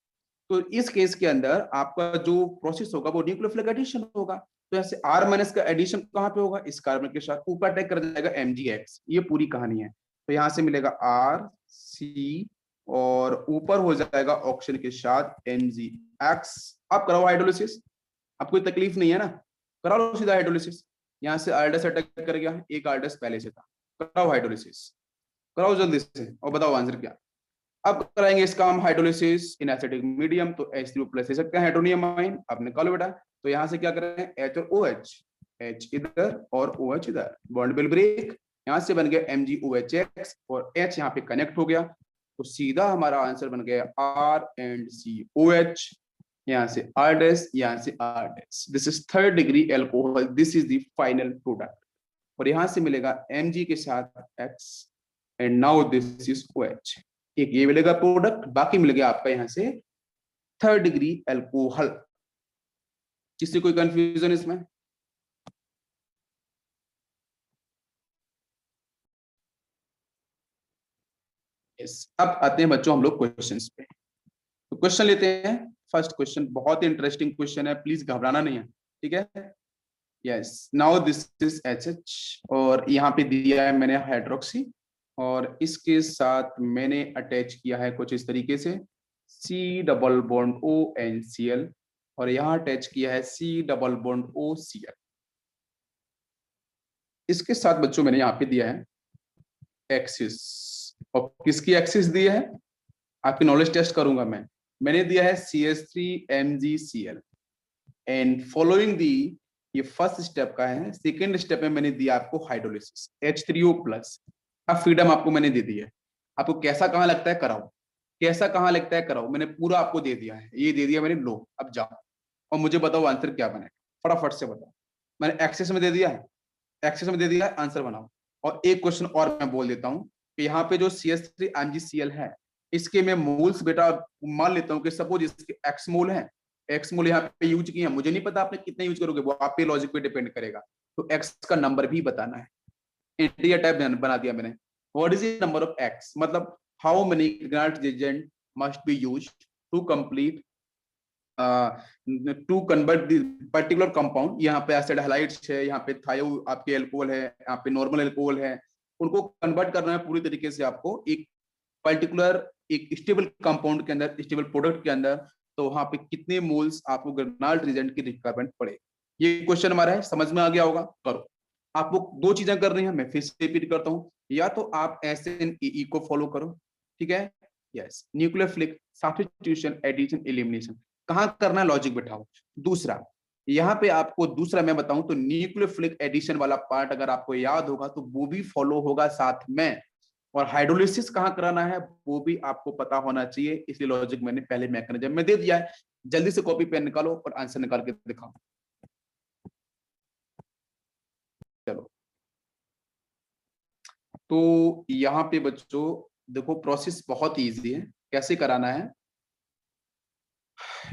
तो इस केस के अंदर आपका जो प्रोसेस होगा वो न्यूक्लियोफिलिक एडिशन होगा। तो ऐसे R माइनस का एडिशन कहाँ पे होगा? इस कार्बन के साथ, ऊपर अटैक कर जाएगा MgX। ये पूरी कहानी है। तो यहाँ से मिलेगा RC, और ऊपर हो जाएगा ऑक्सीजन के साथ MgX। अब कराओ हाइड्रोलिसिस, अब कोई तकलीफ नहीं है ना, करा लो सीधा हाइड्रोलिसिस। यहाँ से आयोडस अटैक कर गया, एक आयोडस पहले से था, कराओ हाइड्रोलिसिस, कराओ जल्दी से और बताओ आंसर क्या। अब कराएंगे इसका हम हाइड्रोलिसिस इन एसिडिक मीडियम, तो H3 प्लस ले सकते हैं हाइड्रोनियम आयन। अब निकालो बेटा, तो यहाँ से क्या करें? H और OH, H इधर और OH इधर, बॉन्ड विल ब्रेक, यहाँ से बन गया MgOHX, और H यहाँ पे कनेक्ट हो गया, तो सीधा हमारा आंसर बन गया R एंड COH। यहाँ से R डैश, यहाँ से R dash, this is third degree alcohol, this is the final product. और यहाँ से मिलेगा Mg के साथ X, and now this is OH। एक ये मिलेगा प्रोडक्ट, बाकी मिल गया आपका यहाँ से थर्ड डिग्री एल्कोहल। किसी कोई कंफ्यूजन इसमें? यस, अब आते हैं बच्चों हम लोग क्वेश्चंस पे। तो क्वेश्चन लेते हैं। फर्स्ट क्वेश्चन बहुत ही इंटरेस्टिंग क्वेश्चन है, प्लीज घबराना नहीं है, ठीक है? Yes, now this is HH, और यहाँ पे दिया है मैंने हाइड्रोक्सी, और इसके साथ मैंने अटैच किया है कुछ इस तरीके से C डबल बॉन्ड ONCl, और यहाँ अटैच किया है C डबल बॉन्ड OCl। इसके साथ बच्चों मैंने यहाँ पे दिया है एक्सिस, और किसकी एक्सिस दी है? आपकी नॉलेज टेस्ट करूंगा मैं। मैंने दिया है CH3MgCl, एंड फॉलोइंग दी, ये फर्स्ट स्टेप का है। सेकेंड स्टेप में मैंने दिया आपको हाइड्रोलिसिस H3O प्लस। अब फ्रीडम आपको मैंने दे दी है, आपको कैसा कहाँ लगता है कराओ, कैसा कहाँ लगता है कराओ, मैंने पूरा आपको दे दिया है, ये दे दिया मैंने, लो अब जाओ और मुझे बताओ आंसर क्या बनेगा, फटाफट से बताओ। मैंने एक्सेस में दे दिया है, एक्सेस में दे दिया है, आंसर बनाओ। और एक क्वेश्चन और मैं बोल देता हूँ कि यहाँ पे जो CH3MgCl है, इसके मैं मोल्स बेटा मान लेता हूँ कि सपोज इसके एक्स मोल है, एक्स मोल यहाँ पे यूज किए हैं, मुझे नहीं पता आपने कितने यूज करोगे, वो आप पे लॉजिक पे डिपेंड करेगा। तो एक्स का नंबर भी बताना है, इंडिया टाइप बना दिया मैंने। What is the number of x, मतलब how many Grignard agent must be used to complete to convert the particular compound. यहाँ पे एसिड हैलाइड्स है, यहाँ पे थायो आपके एल्कोहल है, यहाँ पे नॉर्मल एल्कोहल है, उनको कन्वर्ट करना है पूरी तरीके से आपको एक पर्टिकुलर एक स्टेबल कंपाउंड के अंदर, स्टेबल प्रोडक्ट के अंदर। तो वहां पे कितने मोल्स आपको ग्रेनाल्ड रिएजेंट की रिक्वायरमेंट पड़े, ये क्वेश्चन हमारा है, समझ में आ गया होगा। करो, आपको दो चीजें कर रही हैं, मैं फिर से रिपीट करता हूँ, या तो आप SNEE को फॉलो करो, ठीक है? Yes, nucleophilic substitution addition elimination कहाँ करना है, लॉजिक बैठाओ। दूसरा, यहाँ पे आपको दूसरा मैं बताऊं तो न्यूक्लियोफिलिक एडिशन वाला पार्ट अगर आपको याद होगा तो वो भी फॉलो होगा साथ में, और हाइड्रोलिसिस कहाँ कराना है वो भी आपको पता होना चाहिए, इसलिए लॉजिक मैंने पहले मैकेनिज्म में दे दिया है। जल्दी से कॉपी पेन निकालो और आंसर निकाल के दिखाओ। चलो, तो यहाँ पे बच्चों देखो प्रोसेस बहुत इजी है, कैसे कराना है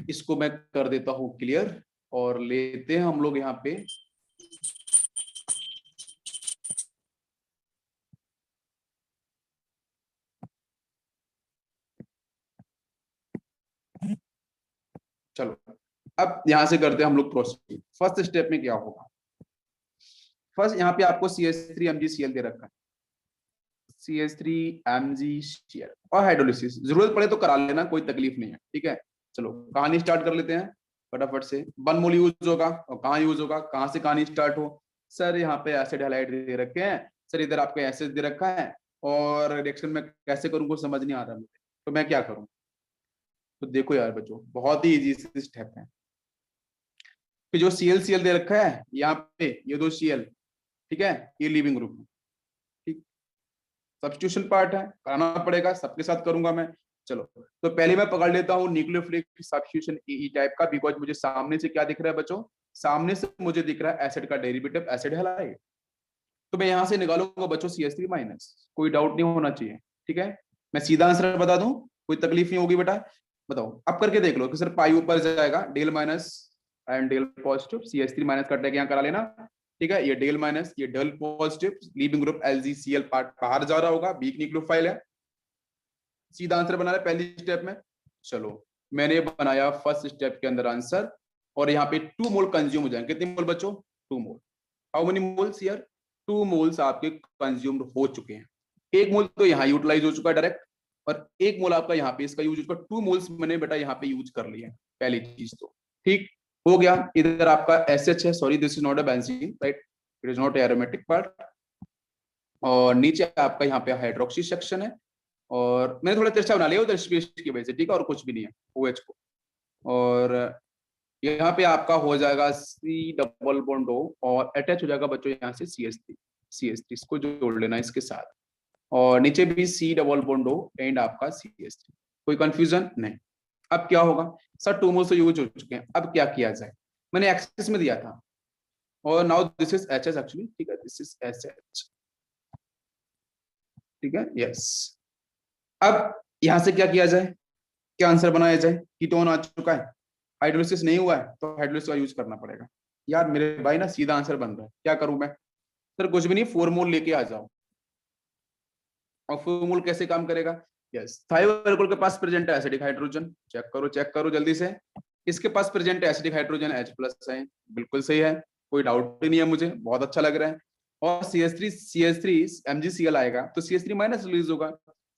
इसको मैं कर देता हूँ क्लियर, और लेते हैं हम लोग यहाँ पे चलो, अब यहां से करते हैं हम लोग प्रोसीड। फर्स्ट स्टेप में क्या होगा, फर्स्ट यहाँ पे आपको CH3MgCl दे रखा है, CH3MgCl और हाइड्रोलिसिस, जरूरत पड़े तो करा लेना, कोई तकलीफ नहीं है, ठीक है? चलो कहानी स्टार्ट कर लेते हैं फटाफट से। 1 मोल यूज होगा, और कहाँ यूज होगा, कहाँ से कहानी स्टार्ट हो? सर यहाँ पे एसिड हैलाइड दे रखे हैं, सर इधर आपके एसिड दे रखा है, और रिएक्शन में कैसे करूँ कुछ समझ नहीं आ रहा मुझे, तो मैं क्या करूँ? तो देखो यार बच्चों, बहुत ही इजी स्टेप है कि जो CL दे रखा है यहाँ पे, ये दो Cl, ठीक है, ये लीविंग ग्रुप है, ठीक। सब्स्टिट्यूशन पार्ट है, कराना पड़ेगा, सबके साथ करूंगा मैं। चलो, तो पहले मैं पकड़ लेता हूँ न्यूक्लियोफिलिक सब्स्टिट्यूशन ई टाइप का, बिकॉज मुझे सामने से क्या दिख रहा है बच्चों? सामने से मुझे दिख रहा है एसिड का डेरिवेटिव, एसिड हैलाइड। तो मैं यहां से निकालूंगा बच्चों CH3 माइनस, कोई डाउट नहीं होना चाहिए, ठीक है। मैं सीधा आंसर बता दूं, कोई तकलीफ नहीं होगी बेटा? बताओ, अब करके देख लो कि सर पाई ऊपर जाएगा, del minus and del positive, CH3 minus cut के यहाँ करा लेना, ठीक है। ये डेल माइनस, ये del positive, leaving group LgCl part बाहर जा रहा होगा, वीक न्यूक्लियोफाइल है। सीधा आंसर बना रहा है पहली स्टेप में। चलो, मैंने बनाया फर्स्ट स्टेप के अंदर आंसर, और यहाँ पे 2 मोल कंज्यूम हो जाएंगे। कितने मोल बच्चों? 2 mole. How many moles here? 2 moles आपके कंज्यूम्ड हो चुके हैं। 1 मोल तो यहाँ यूटिलाइज हो चुका है डायरेक्ट, और 1 मोल आपका यहाँ पे इसका यूज हो चुका। 2 मोल्स मैंने बेटा यहाँ पे यूज कर लिया, पहली चीज तो ठीक हो गया। इधर आपका SH है, sorry this is not a benzene, right, it is not aromatic part. और नीचे आपका यहाँ पे हाइड्रोक्सी सेक्शन है, और मैंने थोड़ा तिरछा बना लिया उधर स्पेस की वजह से, ठीक है, और कुछ भी नहीं है OH को। और यहाँ पे आपका हो जाएगा C डबल बॉन्ड O, और अटैच हो जाएगा बच्चों यहाँ से CH3 इसको जोड़ लेना इसके साथ, और नीचे भी C double bond O and आपका CH3। कोई कंफ्यूजन नहीं? अब क्या होगा सर, 2 मोल्स तो यूज हो चुके हैं, अब क्या किया जाए? मैंने एक्सेस में दिया था, और now this is HS actually, ठीक है, दिस इज SH, ठीक है, यस। अब यहां से क्या किया जाए, क्या आंसर बनाया जाए? कीटोन आ चुका है, हाइड्रोलिसिस नहीं हुआ है, तो हाइड्रोलिसिस का यूज करना पड़ेगा। यार मेरे भाई ना, सीधा आंसर बन रहा है, क्या करूं मैं? सर कुछ भी नहीं, 4 मोल लेके आ जाओ। और 4 मोल कैसे काम करेगा? यस, थायोएल्कोहल के पास प्रेजेंट है एसिडिक हाइड्रोजन, चेक करो जल्दी से। इसके पास प्रेजेंट है एसिडिक हाइड्रोजन H+ है, बिल्कुल सही है, कोई डाउट ही नहीं है मुझे, बहुत अच्छा लग रहा है। और CH3 MgCl आएगा तो CH3 माइनस रिलीज होगा,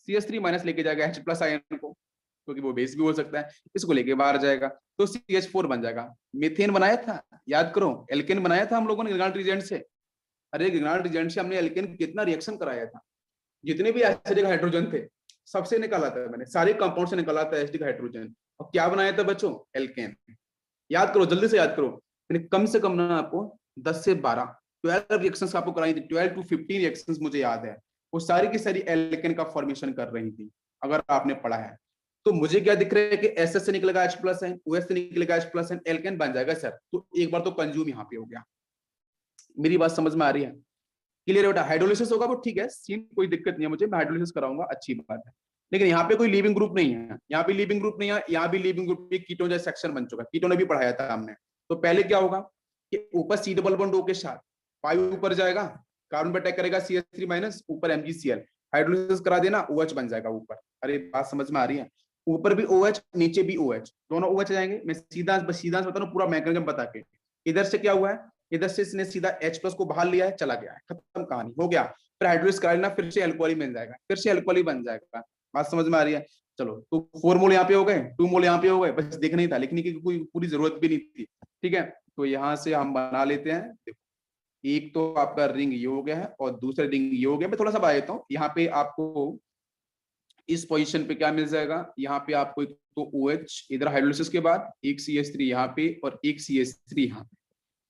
CH3 माइनस लेके जाएगा H+ आयन को, क्योंकि वो बेस भी हो सकता है, इसको लेके बाहर जाएगा, तो CH4 बन जाएगा। मीथेन बनाया था, याद करो, एल्केन बनाया था हम लोगों ने ग्रिग्नाल्ड रिएजेंट से। अरे ग्रिग्नाल्ड रिएजेंट से हमने एल्केन कितना रिएक्शन कराया था, जितने भी एसिडिक हाइड्रोजन थे सबसे निकाला था मैंने, सारे कंपाउंड से निकाला था एसिडिक हाइड्रोजन, और क्या बनाया था बच्चों? एल्केन। याद करो, जल्दी से याद करो, मैंने कम से कम ना आपको 10 से 12 रिएक्शंस आपको कराई थी, 12 to 15 रिएक्शंस मुझे याद है, वो सारी की सारी एल्केन का फॉर्मेशन कर रही थी, अगर आपने पढ़ा है तो। मुझे क्या दिख रहा है कि SS से निकलेगा H+ है, OH से निकलेगा H+ है, एल्केन बन जाएगा सर, तो एक बार तो कंज्यूम यहाँ पे हो गया। मेरी बात समझ में आ रही है? क्लियर है बेटा? हाइड्रोलिसिस होगा वो ठीक है, सीन कोई दिक्कत नहीं है मुझे, मैं हाइड्रोलिसिस कराऊंगा, अच्छी बात है। लेकिन यहाँ पे कोई लिविंग ग्रुप नहीं है, यहाँ पे लिविंग ग्रुप नहीं है, यहाँ भी लिविंग ग्रुप कीटोन जैसा सेक्शन बन चुका है, कीटोन ने भी पढ़ाया था हमने। तो पहले क्या होगा कि ऊपर C डबल बॉन्ड O के साथ पाई ऊपर जाएगा, कार्बन पर अटैक करेगा CH3 माइनस, ऊपर MgCl, हाइड्रोलिसिस करा देना, OH बन जाएगा ऊपर। अरे बात समझ में आ रही है? ऊपर भी OH नीचे भी OH, दोनों OH जाएंगे। मैं सीधा बता रहा हूँ पूरा मैकेनिज्म बता के। इधर से क्या हुआ है, इधर से इसने सीधा H+ को बाहर लिया है, चला गया है, खत्म कहानी, हो गया। फिर हाइड्रोलिसिस करा लेना, फिर से अल्कोहल बन जाएगा, फिर से अल्कोहल बन जाएगा। बात समझ में आ रही है? चलो, तो 4 मोल यहाँ पे हो गए, 2 मोल यहाँ पे हो गए, बस देखना ही था, लिखने की कोई पूरी जरूरत भी नहीं थी, ठीक है। तो यहाँ से हम बना लेते हैं, देखो, एक तो आपका रिंग ये हो गया है, और दूसरा रिंग ये हो गया। मैं थोड़ा सा बता देता हूँ, यहाँ पे आपको इस पोजीशन पे क्या मिल जाएगा, यहाँ पे आपको एक तो OH इधर हाइड्रोलिसिस के बाद, एक CH3 यहाँ पे और एक CH3 यहाँ पे।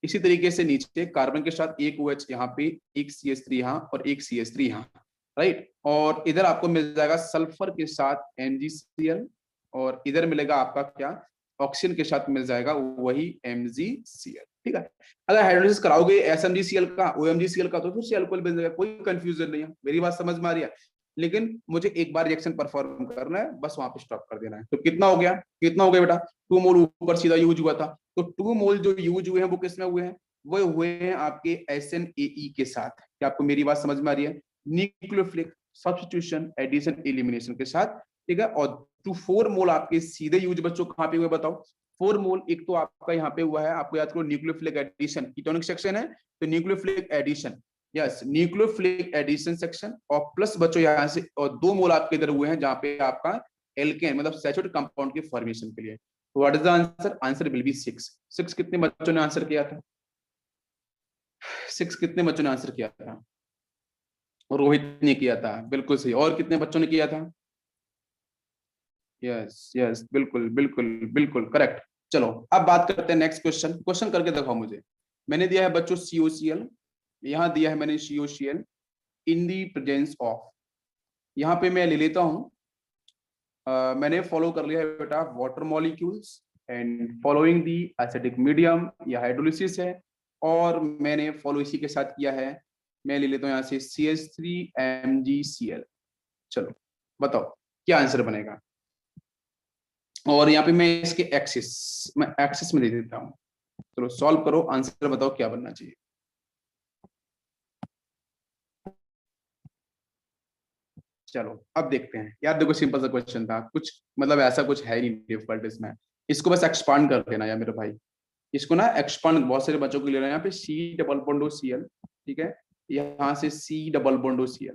इसी तरीके से नीचे कार्बन के साथ एक OH यहाँ पे, एक CH3 यहाँ और एक CH3 यहाँ, राइट। और इधर आपको मिल जाएगा सल्फर के साथ MgCl, और इधर मिलेगा आपका क्या, ऑक्सीजन के साथ मिल जाएगा वही MgCl, ठीक है। अगर हाइड्रोलिसिस कराओगे SmgCl का, OMgCl का, तो फिर से अल्कोहल बन जाएगा, कोई कंफ्यूजन नहीं है, मेरी बात समझ में आ रही है? लेकिन मुझे एक बार रिएक्शन परफॉर्म करना है, बस वहां पे स्टॉप कर देना है। तो कितना हो गया, कितना हो गया बेटा? 2 मोल ऊपर सीधा यूज हुआ था, तो 2 मोल जो यूज हुए हैं वो किसमें हुए हैं? वो हुए हैं आपके SNAE के साथ। क्या आपको मेरी बात समझ में आ रही है? न्यूक्लियोफिलिक सब्स्टिट्यूशन एडिशन एलिमिनेशन के साथ, ठीक है। और 4 मोल आपके सीधे यूज बच्चों कहां पे हुए बताओ? 4 मोल एक तो आपका यहाँ पे हुआ है, आपको याद करो, न्यूक्लियोफिलिक एडिशन, कीटोनिक सेक्शन है तो nucleophilic addition, yes, nucleophilic addition section, और प्लस बच्चों यहाँ से और 2 मोल आपके इधर हुए हैं जहां पे आपका एल्केन मतलब सैचुरेटेड कंपाउंड के फॉर्मेशन के लिए। What is the answer? Answer will be 6। कितने बच्चों ने आंसर किया था? 6 कितने बच्चों ने आंसर किया था? रोहित ने किया था, बिल्कुल सही। और कितने बच्चों ने किया था? यस यस, बिल्कुल बिल्कुल बिल्कुल करेक्ट। चलो अब बात करते हैं नेक्स्ट क्वेश्चन। क्वेश्चन करके दिखाओ मुझे। मैंने दिया है बच्चों COCl, यहाँ दिया है मैंने COCl in the presence of. यहाँ पे मैं ले लेता हूँ, मैंने फॉलो कर लिया है बेटा water molecules and following the acidic medium, या हाइड्रोलिसिस है। और मैंने फॉलो इसी के साथ किया है, मैं ले लेता हूँ यहाँ से CH3MgCl। चलो बताओ क्या आंसर बनेगा। और यहाँ पे मैं इसके एक्सिस में दे देता हूँ। चलो सॉल्व करो, आंसर बताओ क्या बनना चाहिए। चलो अब देखते हैं यार, देखो सिंपल सा क्वेश्चन था, कुछ मतलब ऐसा कुछ है ही नहीं डिफिकल्ट इसमें। इसको बस एक्सपांड कर देना यार मेरे भाई। इसको ना एक्सपांड बहुत सारे बच्चों को ले रहे हैं। यहाँ पे C double bond O Cl, ठीक है, यहाँ से C double bond O Cl,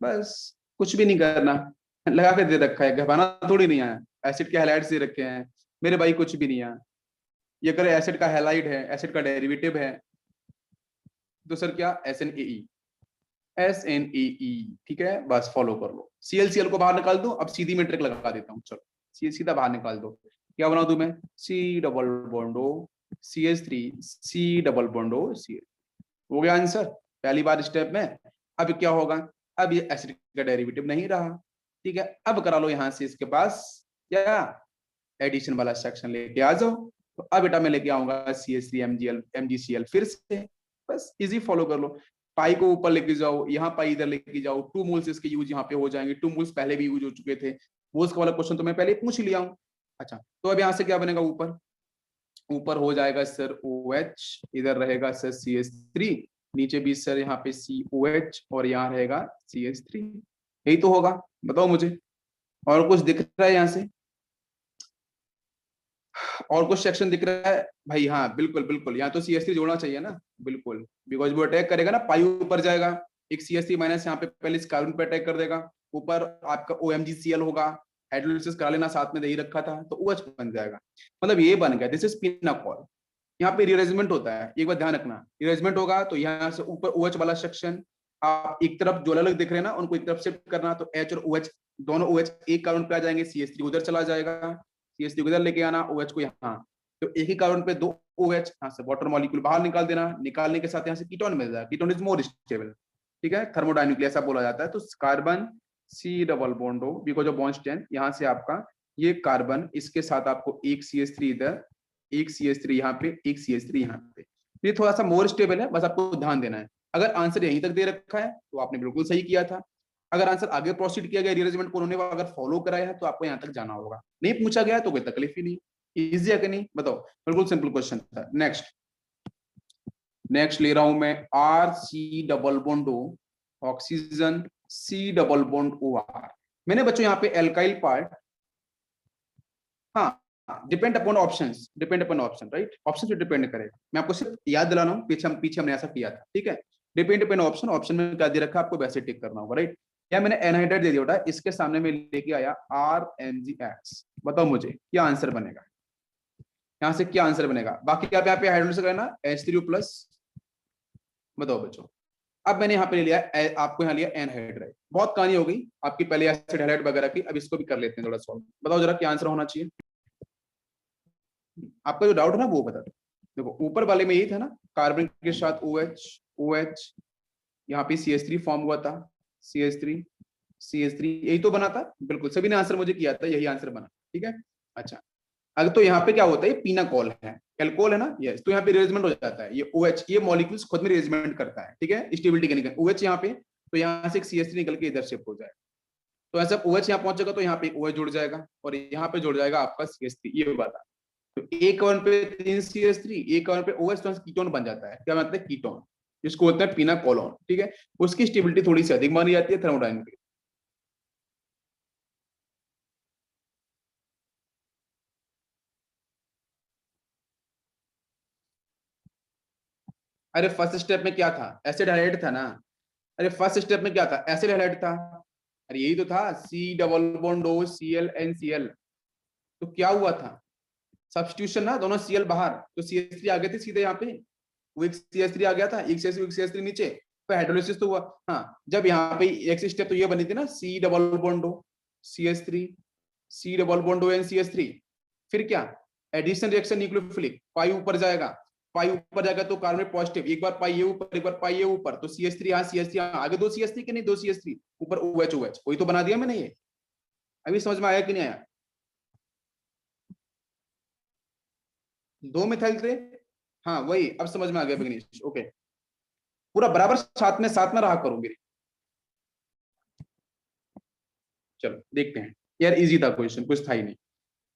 बस कुछ भी नहीं करना, लगा के दे रखा है, घबराना थोड़ी नहीं है। एसिड के हैलाइड्स दे रखे हैं मेरे भाई, कुछ भी नहीं है। ये अगर एसिड का हैलाइड है, एसिड का डेरिवेटिव है, तो सर क्या SNAE, ठीक है, बस फॉलो कर लो। ClCl को बाहर निकाल दो, अब सीधी में ट्रिक लगा देता हूँ। चलो सीधा बाहर निकाल दो, क्या बना दूं मैं? C double bond O CH3 C double bond O Cl, हो गया आंसर पहली बार स्टेप में। अब क्या होगा, अब ये एसिड का डेरिवेटिव नहीं रहा, ठीक है। अब करा लो यहाँ से इसके पास क्या, एडिशन वाला सेक्शन लेके आ जाओ। तो अब बेटा मैं लेके आऊंगा CH3MgCl फिर से, बस इजी फॉलो कर लो। पाई को ऊपर लेके जाओ, यहाँ पाई इधर लेके जाओ, 2 मोल्स इसके यूज यहाँ पे हो जाएंगे। 2 मोल्स पहले भी यूज हो चुके थे, वो उसका वाला क्वेश्चन तो मैं पहले पूछ लिया हूँ। अच्छा तो अब यहाँ से क्या बनेगा, ऊपर ऊपर हो जाएगा सर OH, इधर रहेगा सर CH3, नीचे भी सर यहाँ पे COH, और यहाँ रहेगा CH3। यही तो होगा, बताओ मुझे और कुछ दिख रहा है यहाँ से? और कुछ सेक्शन दिख रहा है भाई? हाँ बिल्कुल बिल्कुल, यहाँ तो CH3 जोड़ना चाहिए ना, बिल्कुल, बिकॉज वो अटैक करेगा ना, पाई ऊपर जाएगा, एक CH3 माइनस यहाँ पे पहले इस कार्बन पे अटैक कर देगा, ऊपर आपका OMgCl होगा, हाइड्रोलिसिस करा लेना, साथ में दही रखा था तो OH बन जाएगा। मतलब ये बन गया, दिस इज पिनाकोल। यहाँ पे रिअरेंजमेंट होता है, एक बार ध्यान रखना, रिअरेंजमेंट होगा तो यहाँ से ऊपर OH वाला सेक्शन, आप एक तरफ जो अलग दिख रहे हैं ना उनको एक तरफ शिफ्ट करना, तो H और OH दोनों OH एक कार्बन पे आ जाएंगे, CH3 उधर चला जाएगा, CH3 उधर लेके आना, OH को यहाँ, तो एक ही कार्बन पे 2 OH, यहाँ से वाटर मॉलिक्यूल बाहर निकाल देना, निकालने के साथ यहाँ से कीटोन मिल जाएगा, कीटोन इज मोर स्टेबल, ठीक है, थर्मोडायनेमिकली ऐसा बोला जाता है। तो carbon C double bond O, because of bond strength, यहाँ से आपका ये कार्बन, इसके साथ आपको एक CH3 इधर, एक CH3 यहाँ पे, एक CH3 यहाँ पे, ये थोड़ा सा मोर स्टेबल है, बस आपको ध्यान देना है। अगर आंसर यहीं तक दे रखा है तो आपने बिल्कुल सही किया था। अगर आंसर आगे प्रोसीड किया गया, रिअरेंजमेंट को उन्होंने अगर फॉलो कराया है, तो आपको यहाँ तक जाना होगा। नहीं पूछा गया तो कोई तकलीफ ही नहीं, इजी है कि नहीं बताओ, बिल्कुल सिंपल क्वेश्चन था। नेक्स्ट नेक्स्ट ले रहा हूं मैं RC double bond O, oxygen C double bond OR। मैंने बच्चों यहाँ पे एल्काइल पार्ट, हाँ depend upon options, depend upon option, right, option पे डिपेंड करेगा। मैं आपको सिर्फ याद दिलाना हूँ, पीछे हमने ऐसा किया था, ठीक है। डिपेंड अपॉन ऑप्शन, ऑप्शन में क्या दे रखा है आपको वैसे टिक करना होगा, राइट। या मैंने एनहाइड्राइड दे दिया बेटा, इसके सामने में लेके आया RMgX, बताओ मुझे क्या आंसर बनेगा, यहाँ से क्या आंसर बनेगा। बाकी आप यहाँ पे हाइड्रोलिसिस करना H3O+, बताओ बच्चों। अब मैंने यहाँ पे ले लिया आपको यहाँ लिया एनहाइड्राइड, बहुत कहानी हो गई आपकी पहले एसिड हाइड्राइड वगैरह की, अब इसको भी कर लेते हैं थोड़ा सॉल्व। बताओ जरा क्या आंसर होना चाहिए, आपका जो डाउट है ना वो बता दो। देखो ऊपर वाले में यही था ना, कार्बन के साथ OH, यहाँ पे CH3 फॉर्म हुआ था, CH3 यही तो बना था, बिल्कुल सभी ने आंसर मुझे किया था, यही आंसर बना, ठीक है। अच्छा अगर तो यहाँ पे क्या होता है, ये पीनाकोल है, एल्कोहल है ना, यस, तो यहाँ पे रिअरेंजमेंट हो जाता है, ये OH, ये मॉलिक्यूल्स खुद में रिअरेंजमेंट करता है, ठीक है, स्टेबिलिटी के निकल OH यहाँ पे, तो यहाँ से एक CH3 निकल के इधर शिफ्ट हो जाएगा, तो ऐसा OH यहाँ पहुंचेगा तो यहाँ पे OH जुड़ जाएगा, और यहाँ पे जुड़ जाएगा आपका CH3, ये बात है। तो एक कार्बन पे 3 CH3, एक कार्बन पे OH, तो कीटोन बन जाता है, क्या मतलब है, कीटोन, जिसको बोलते हैं पीनाकोलोन, ठीक है। उसकी स्टेबिलिटी थोड़ी सी अधिक मानी जाती है थर्मोडायनेमिकली। अरे फर्स्ट स्टेप में क्या था, एसिड हाइड्राइड था ना। अरे फर्स्ट स्टेप में क्या था, एसिड हाइड्राइड था, अरे यही तो था, C double bond O Cl NCl। तो क्या हुआ था, सब्स्टिट्यूशन ना, दोनों Cl बाहर, तो CH3 आ गए थे सीधे यहाँ पे, वो एक CH3 आ गया था, एक CH3 नीचे, तो हाइड्रोलिसिस तो हुआ। हाँ, जब यहाँ पे एक स्टेप तो ये बनी थी ना, C double bond O CH3, C double bond O NCH3, फिर क्या, एडिशन रिएक्शन न्यूक्लियोफिलिक, पाई ऊपर जाएगा, पाई ऊपर जाएगा तो कार्बन पॉजिटिव, एक बार पाई ये ऊपर, एक बार पाई ये ऊपर, तो CH3 यहाँ, CH3 यहाँ, आगे 2 CH3 कि नहीं, 2 CH3 ऊपर OH OH, वही तो बना दिया मैंने ये। अभी समझ में आया कि नहीं आया? 2 मिथाइल थे, हाँ वही, अब समझ में आ गया विघ्नेश, ओके। पूरा बराबर साथ में रहा करो मेरे। चलो देखते हैं, यार इजी था क्वेश्चन, कुछ था ही नहीं।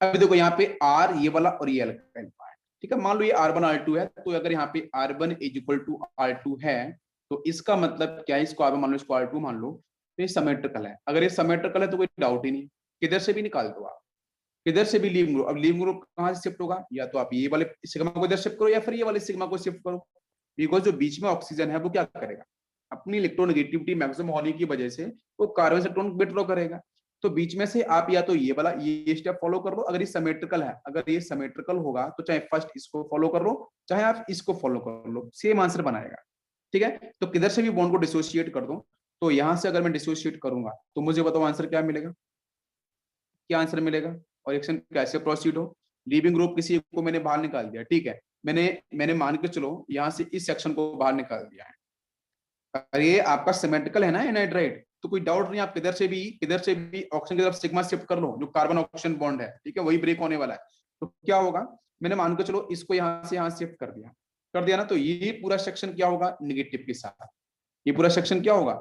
अभी देखो यहाँ पे आर ये वाला और ये अल्काइल पार्ट, ठीक है, मान लो ये R1 R2 है, तो अगर यहाँ पे R1 is equal to R2 है, तो इसका मतलब क्या है, इसको R1 मान लो, इसको R2 मान लो, तो ये सिमेट्रिकल है। अगर ये सिमेट्रिकल है तो कोई डाउट ही नहीं, किधर से भी निकाल दो आप, किधर से भी लीविंग ग्रुप। अब लीविंग ग्रुप कहाँ से शिफ्ट होगा, या तो आप ये वाले सिग्मा को इधर शिफ्ट करो, या फिर ये वाले सिग्मा को शिफ्ट करो, बिकॉज जो बीच में ऑक्सीजन है वो क्या करेगा, अपनी इलेक्ट्रोनेगेटिविटी मैक्सिमम होने की वजह से वो कार्बन से इलेक्ट्रॉन विथड्रॉ करेगा। तो बीच में से आप या तो ये वाला ये स्टेप फॉलो कर लो, अगर ये सिमेट्रिकल है, अगर ये सिमेट्रिकल होगा तो चाहे फर्स्ट इसको फॉलो कर लो, चाहे आप इसको फॉलो कर लो, सेम आंसर बनाएगा। ठीक है, तो किधर से भी बॉन्ड को डिसोसिएट कर दो, तो यहां से अगर मैं डिसोसिएट करूंगा तो मुझे बताओ आंसर क्या मिलेगा, क्या आंसर मिलेगा, और रिएक्शन कैसे प्रोसीड हो। लीविंग ग्रुप किसी को मैंने बाहर निकाल दिया, ठीक है, मैंने मैंने मान के चलो यहां से इस सेक्शन को बाहर निकाल दिया है, और ये आपका सिमेट्रिकल है ना एनाइड्राइड, तो कोई डाउट नहीं, आप किधर से भी ऑक्सीजन की तरफ सिग्मा शिफ्ट कर लो, जो कार्बन ऑक्सीजन बॉन्ड है, ठीक है, वही ब्रेक होने वाला है। तो क्या होगा, मैंने मान के चलो इसको यहाँ से यहाँ शिफ्ट कर दिया ना, तो ये पूरा सेक्शन क्या होगा, निगेटिव के साथ, ये पूरा सेक्शन क्या होगा,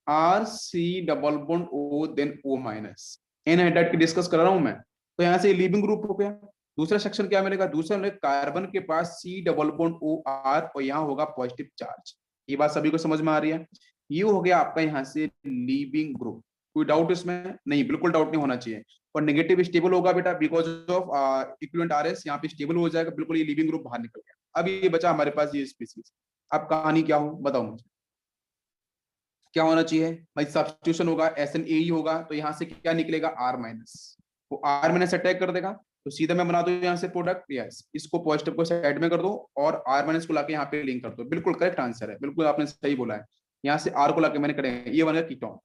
RC double bond O then O minus, anhydride की डिस्कस कर रहा हूं मैं, तो यहाँ से लीविंग ग्रुप हो गया। दूसरा सेक्शन क्या मिलेगा, दूसरा मिलेगा कार्बन के पास C डबल बॉन्ड OR, और यहाँ होगा पॉजिटिव चार्ज। ये बात सभी को समझ में आ रही है, ये हो गया आपका यहाँ से लीविंग ग्रुप। कोई डाउट इसमें नहीं, बिल्कुल डाउट नहीं होना चाहिए। और नेगेटिव स्टेबल होगा बेटा, बिकॉज ऑफ इक्विवेलेंट RS, यहाँ पे स्टेबल हो जाएगा बिल्कुल, ये लीविंग ग्रुप बाहर निकल गया। अब ये बचा हमारे पास ये स्पीसीज, अब कहानी क्या हो बताओ मुझे, क्या होना चाहिए भाई, सब्स्टिट्यूशन होगा, SNAE होगा, तो यहाँ से क्या निकलेगा, R माइनस, वो R माइनस अटैक कर देगा, तो सीधा मैं बना दूं यहाँ से प्रोडक्ट, यस, इसको पॉजिटिव को साइड में कर दो और R माइनस को लाके यहाँ पे लिंक कर दो, बिल्कुल करेक्ट आंसर है, बिल्कुल आपने सही बोला है। यहाँ से R को लाके मैंने करेंगे, ये बनेगा कीटोन,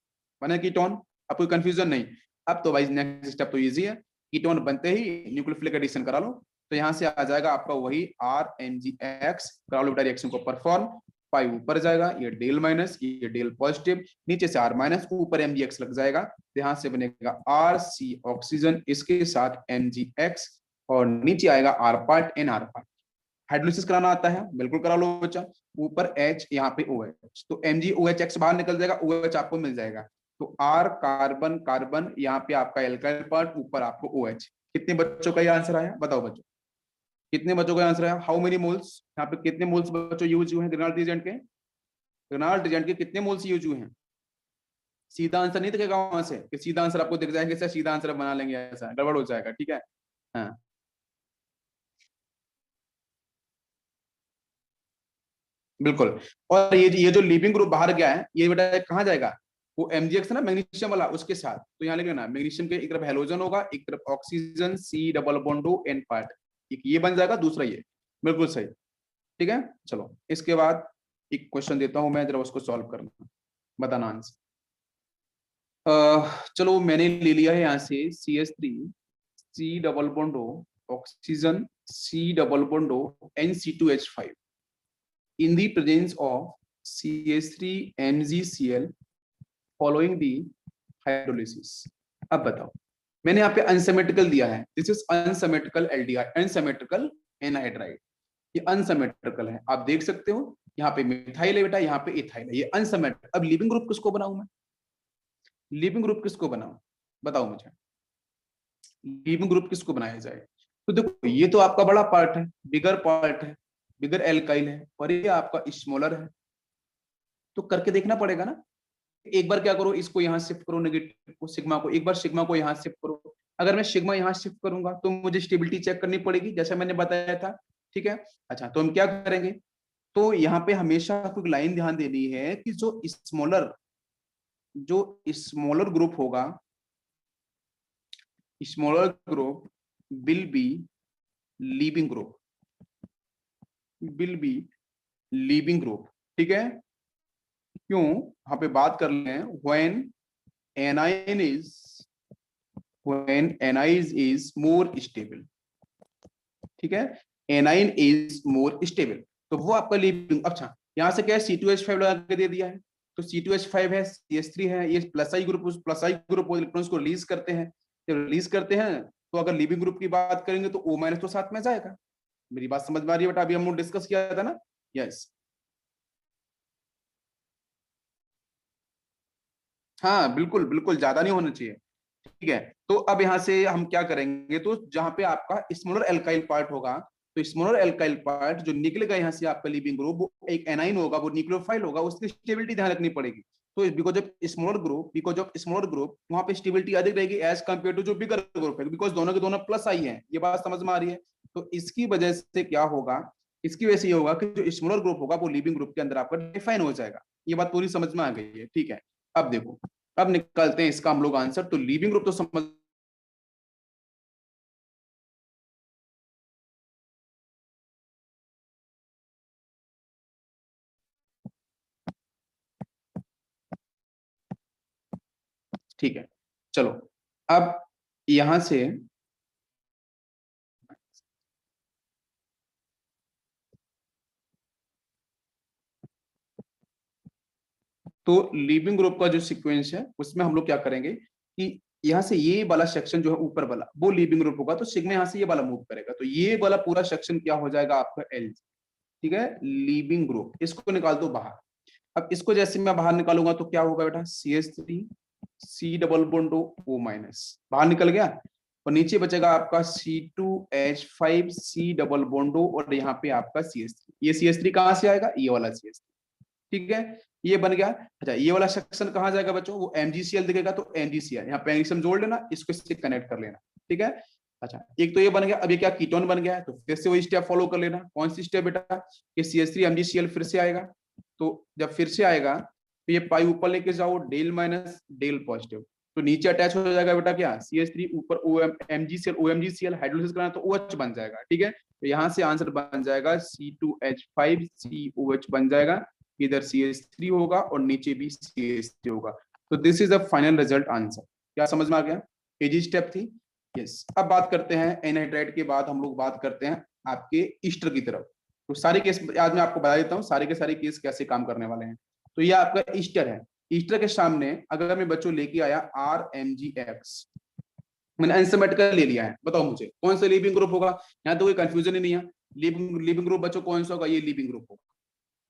बनेगा कीटोन। अब कोई कंफ्यूजन नहीं, अब तो भाई नेक्स्ट स्टेप तो इजी है, कीटोन बनते ही न्यूक्लियोफिलिक एडिशन करा लो, तो यहाँ से आ जाएगा आपका वही RNGX, करा लो बेटा रिएक्शन को परफॉर्म, पाई ऊपर जाएगा, ये डेल माइनस, ये डेल पॉजिटिव, नीचे से R माइनस, ऊपर MgX लग जाएगा, तो यहाँ से बनेगा RC ऑक्सीजन, इसके साथ MgX, और नीचे आएगा R part NR part. Hydrolysis कराना आता है, बिल्कुल करा लो बच्चा, ऊपर H, यहाँ पे OH, तो MgOHX बाहर निकल जाएगा, OH आपको मिल जाएगा, तो R कार्बन कार्बन, यहाँ पे आपका एल्काइल पार्ट, ऊपर आपको OH। कितने बच्चों का ये आंसर आया, बताओ बच्चों, कितने बच्चों का आंसर है, हाउ मेनी मोल्स, यहाँ पे कितने मोल्स बच्चों यूज हुए हैं ग्रेनाल्ड रिएजेंट के, ग्रेनाल्ड रिएजेंट के कितने मोल्स यूज हुए हैं। सीधा आंसर नहीं दिखेगा वहां से, कि सीधा आंसर आपको दिख जाएगा, सीधा आंसर बना लेंगे, ऐसा गड़बड़ हो जाएगा, ठीक है। हाँ बिल्कुल। और ये जो लीविंग ग्रुप बाहर गया है, ये बेटा कहाँ जाएगा, वो MgX है ना मैग्नीशियम वाला, उसके साथ, तो यहाँ लिखना मैग्नीशियम के एक तरफ हेलोजन होगा, एक तरफ oxygen C double bond O N part, एक ये बन जाएगा, दूसरा ये, बिल्कुल सही, ठीक है। चलो इसके बाद एक क्वेश्चन देता हूं मैं, जरा उसको सॉल्व करना, बताना आंसर। चलो मैंने ले लिया है यहाँ से CH3 C double bond O oxygen C double bond O NC2H5 in the presence of CH3 MgCl following the hydrolysis। अब बताओ, मैंने यहाँ पे अनसिमेट्रिकल दिया है, this is unsymmetrical LDR, unsymmetrical anhydride, ये अनसिमेट्रिकल है, आप देख सकते हो, यहाँ पे मिथाइल है बेटा, यहाँ पे इथाइल है, ये अनसिमेट्रिकल। अब लिविंग ग्रुप किसको बनाऊं मैं, लिविंग ग्रुप किसको बनाऊं, बताओ मुझे, लिविंग ग्रुप किसको बनाया जाए। तो देखो ये तो आपका बड़ा पार्ट है, बिगर पार्ट है, बिगर एल्काइल है, और ये आपका स्मॉलर है, तो करके देखना पड़ेगा ना। एक बार क्या करो, इसको यहाँ शिफ्ट करो, नेगेटिव को सिग्मा को, एक बार सिग्मा को यहाँ शिफ्ट करो, अगर मैं सिग्मा यहाँ शिफ्ट करूंगा तो मुझे स्टेबिलिटी चेक करनी पड़ेगी, जैसे मैंने बताया था, ठीक है। अच्छा तो हम क्या करेंगे, तो यहाँ पे हमेशा आपको एक लाइन ध्यान देनी है कि जो स्मॉलर ग्रुप होगा, smaller group will be leaving group, will be leaving group, ठीक है। क्यों, यहाँ पे बात कर रहे हैं when anion is more stable, ठीक है, एनाइन इज मोर स्टेबल, तो वो आपका लीविंग। अच्छा, यहाँ से क्या है, C2H5 लगा के दे दिया है, तो C2H5 है, CH3 है, ये प्लस आई ग्रुप इलेक्ट्रॉन्स को रिलीज करते हैं। जब रिलीज करते हैं तो अगर लिविंग ग्रुप की बात करेंगे तो O- तो साथ में जाएगा। मेरी बात समझ में आ रही है बेटा, अभी हम लोग डिस्कस किया था ना। यस, हाँ बिल्कुल बिल्कुल, ज्यादा नहीं होना चाहिए। ठीक है, तो अब यहाँ से हम क्या करेंगे, तो जहां पे आपका स्मॉलर एल्काइल पार्ट होगा, तो स्मॉलर एल्काइल पार्ट जो निकलेगा यहाँ से आपका लिविंग ग्रुप, वो एक एनाइन होगा, वो न्यूक्लियोफाइल होगा, उसकी स्टेबिलिटी ध्यान रखनी पड़ेगी। तो बिकॉज ऑफ स्मॉलर ग्रुप वहां पे स्टेबिलिटी अधिक रहेगी एज कम्पेयर टू जो बिगर ग्रुप है, बिकॉज दोनों के दोनों प्लस आई है। ये बात समझ में आ रही है। तो इसकी वजह से क्या होगा, इसकी वजह से ये होगा कि जो स्मॉलर ग्रुप होगा वो लिविंग ग्रुप के अंदर आपका डिफाइन हो जाएगा। ये बात पूरी समझ में आ गई है, ठीक है। अब देखो, अब निकालते हैं इसका हम लोग आंसर। तो लिविंग ग्रुप तो समझ, ठीक है, चलो अब यहां से, तो लिविंग ग्रुप का जो सीक्वेंस है उसमें हम लोग क्या करेंगे कि यहाँ से ये वाला सेक्शन जो है ऊपर वाला वो लिविंग ग्रुप होगा, तो सिग्मा यहाँ से ये वाला मूव करेगा, तो ये वाला पूरा सेक्शन क्या हो जाएगा आपका एल। ठीक है, लिविंग ग्रुप, इसको निकाल दो बाहर। अब इसको जैसे मैं बाहर निकालूंगा तो क्या होगा बेटा, CH3 C double bond O minus बाहर निकल गया, और नीचे बचेगा आपका C2H5 C double bond O, और यहाँ पे आपका CH3। ये CH3 कहाँ से आएगा, ये वाला CH3। ठीक है, ये बन गया। अच्छा, ये वाला सेक्शन कहाँ जाएगा बच्चों, वो MgCl दिखेगा, तो MgCl यहाँ पे मैग्नीशियम जोड़ लेना, इसको इससे कनेक्ट कर लेना। ठीक है, अच्छा एक तो ये बन गया। अब ये क्या कीटोन बन गया है, तो फिर से वही स्टेप फॉलो कर लेना। कौन सी स्टेप बेटा, कि CH3 MgCl फिर से आएगा, तो जब फिर से आएगा तो ये पाई ऊपर लेके जाओ, डेल माइनस डेल पॉजिटिव, तो नीचे अटैच हो जाएगा बेटा क्या, CH3 ऊपर MgCl OMgCl हाइड्रोलिसिस कराना तो OH बन जाएगा। ठीक है, तो यहाँ से आंसर बन जाएगा C2H5 COH बन जाएगा, इधर CH3 होगा और नीचे भी CH3 होगा। तो this is the final result answer. क्या समझ में आ गया, इजी स्टेप थी। यस, अब बात करते हैं एनहाइड्राइड के बाद हम लोग बात करते हैं आपके ईस्टर की तरफ। तो सारे केस आज मैं आपको बता देता हूँ, सारे के सारे केस कैसे काम करने वाले हैं। तो ये आपका ईस्टर है। ईस्टर के सामने अगर मैं बच्चों लेके आया RMgX, मैंने एंसमेट का ले लिया है, बताओ मुझे कौन सा लिविंग ग्रुप होगा। यहाँ तो कोई कंफ्यूजन ही नहीं है। लिविंग ग्रुप बच्चों कौन सा होगा, ये लिविंग ग्रुप होगा,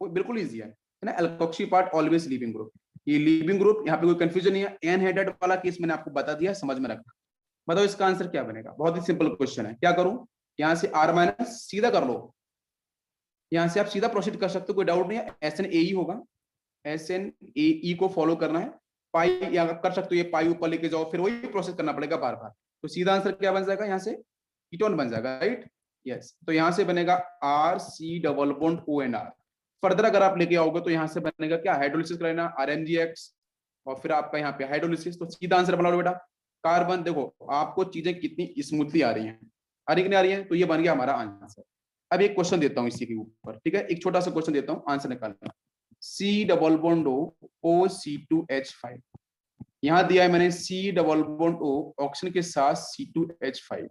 वो बिल्कुल इजी है ना। Alkoxy part always leaving group, ये लिविंग ग्रुप, यहाँ पे कोई कंफ्यूजन नहीं है। एन हेडेड वाला केस मैंने आपको बता दिया, समझ में रखना। बताओ इसका आंसर क्या बनेगा, बहुत ही सिंपल क्वेश्चन है। क्या करूं, यहाँ से R माइनस सीधा कर लो, यहाँ से आप सीधा प्रोसीड कर सकते हो, कोई डाउट नहीं है। SNAE होगा, SNAE को फॉलो करना है। पाई यहाँ कर सकते हो, ये पाई ऊपर लेके जाओ, फिर वही प्रोसेस करना पड़ेगा बार बार। तो सीधा आंसर क्या बन जाएगा, यहाँ से कीटोन बन जाएगा, राइट। यस, तो यहाँ से बनेगा RC double bond ONR। Further अगर आप लेके आओगे तो यहाँ से बनेगा क्या, हाइड्रोलिसिस करना RMgX, और फिर आपका यहाँ पे हाइड्रोलिसिस। तो सीधा आंसर बना लो बेटा, कार्बन। देखो आपको चीजें कितनी स्मूथली आ रही हैं, आ रही कि नहीं आ रही है, तो ये बन गया हमारा आंसर। अब एक क्वेश्चन देता हूँ इसी के ऊपर, ठीक है, एक छोटा सा क्वेश्चन देता हूँ, आंसर निकालना। C double bond O C2H5, यहाँ दिया है मैंने C double bond O oxygen के साथ C2H5।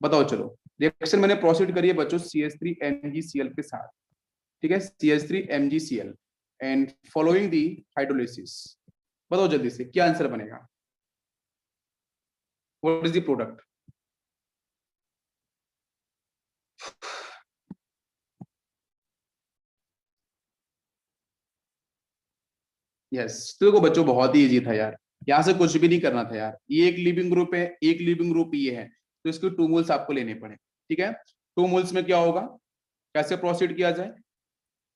बताओ चलो, रिएक्शन मैंने प्रोसीड करी है बच्चों CH3 MgCl के साथ। ठीक है, CH3 MgCl and following the hydrolysis. बताओ जल्दी से क्या आंसर बनेगा, what is the product. Yes, तो देखो बच्चों बहुत ही इजी था यार, यहाँ से कुछ भी नहीं करना था यार। ये एक लिविंग ग्रुप है, एक लिविंग ग्रुप ये है, तो इसके 2 मोल्स आपको लेने पड़े। ठीक है, 2 मोल्स में क्या होगा, कैसे प्रोसीड किया जाए,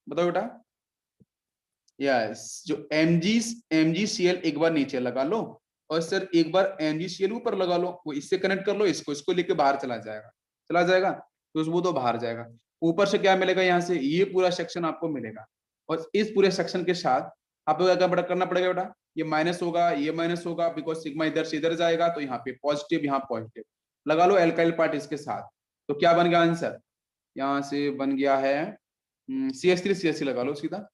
बताओ बेटा। यस, जो MgCl एक बार नीचे लगा लो, और सर एक बार MgCl ऊपर लगा लो, वो इससे कनेक्ट कर लो, इसको लेके बाहर चला जाएगा, चला जाएगा, तो वो तो बाहर जाएगा। ऊपर से क्या मिलेगा, यहाँ से ये पूरा सेक्शन आपको मिलेगा, और इस पूरे सेक्शन के साथ आपको क्या करना पड़ेगा बेटा, ये माइनस होगा, ये माइनस होगा, बिकॉज सिग्मा इधर से इधर जाएगा, तो यहाँ पे पॉजिटिव, यहाँ पॉजिटिव लगा लो एल्काइल पार्ट इसके साथ। तो क्या बन गया आंसर, यहाँ से बन गया है CH3 CH3 लगा लो सीधा।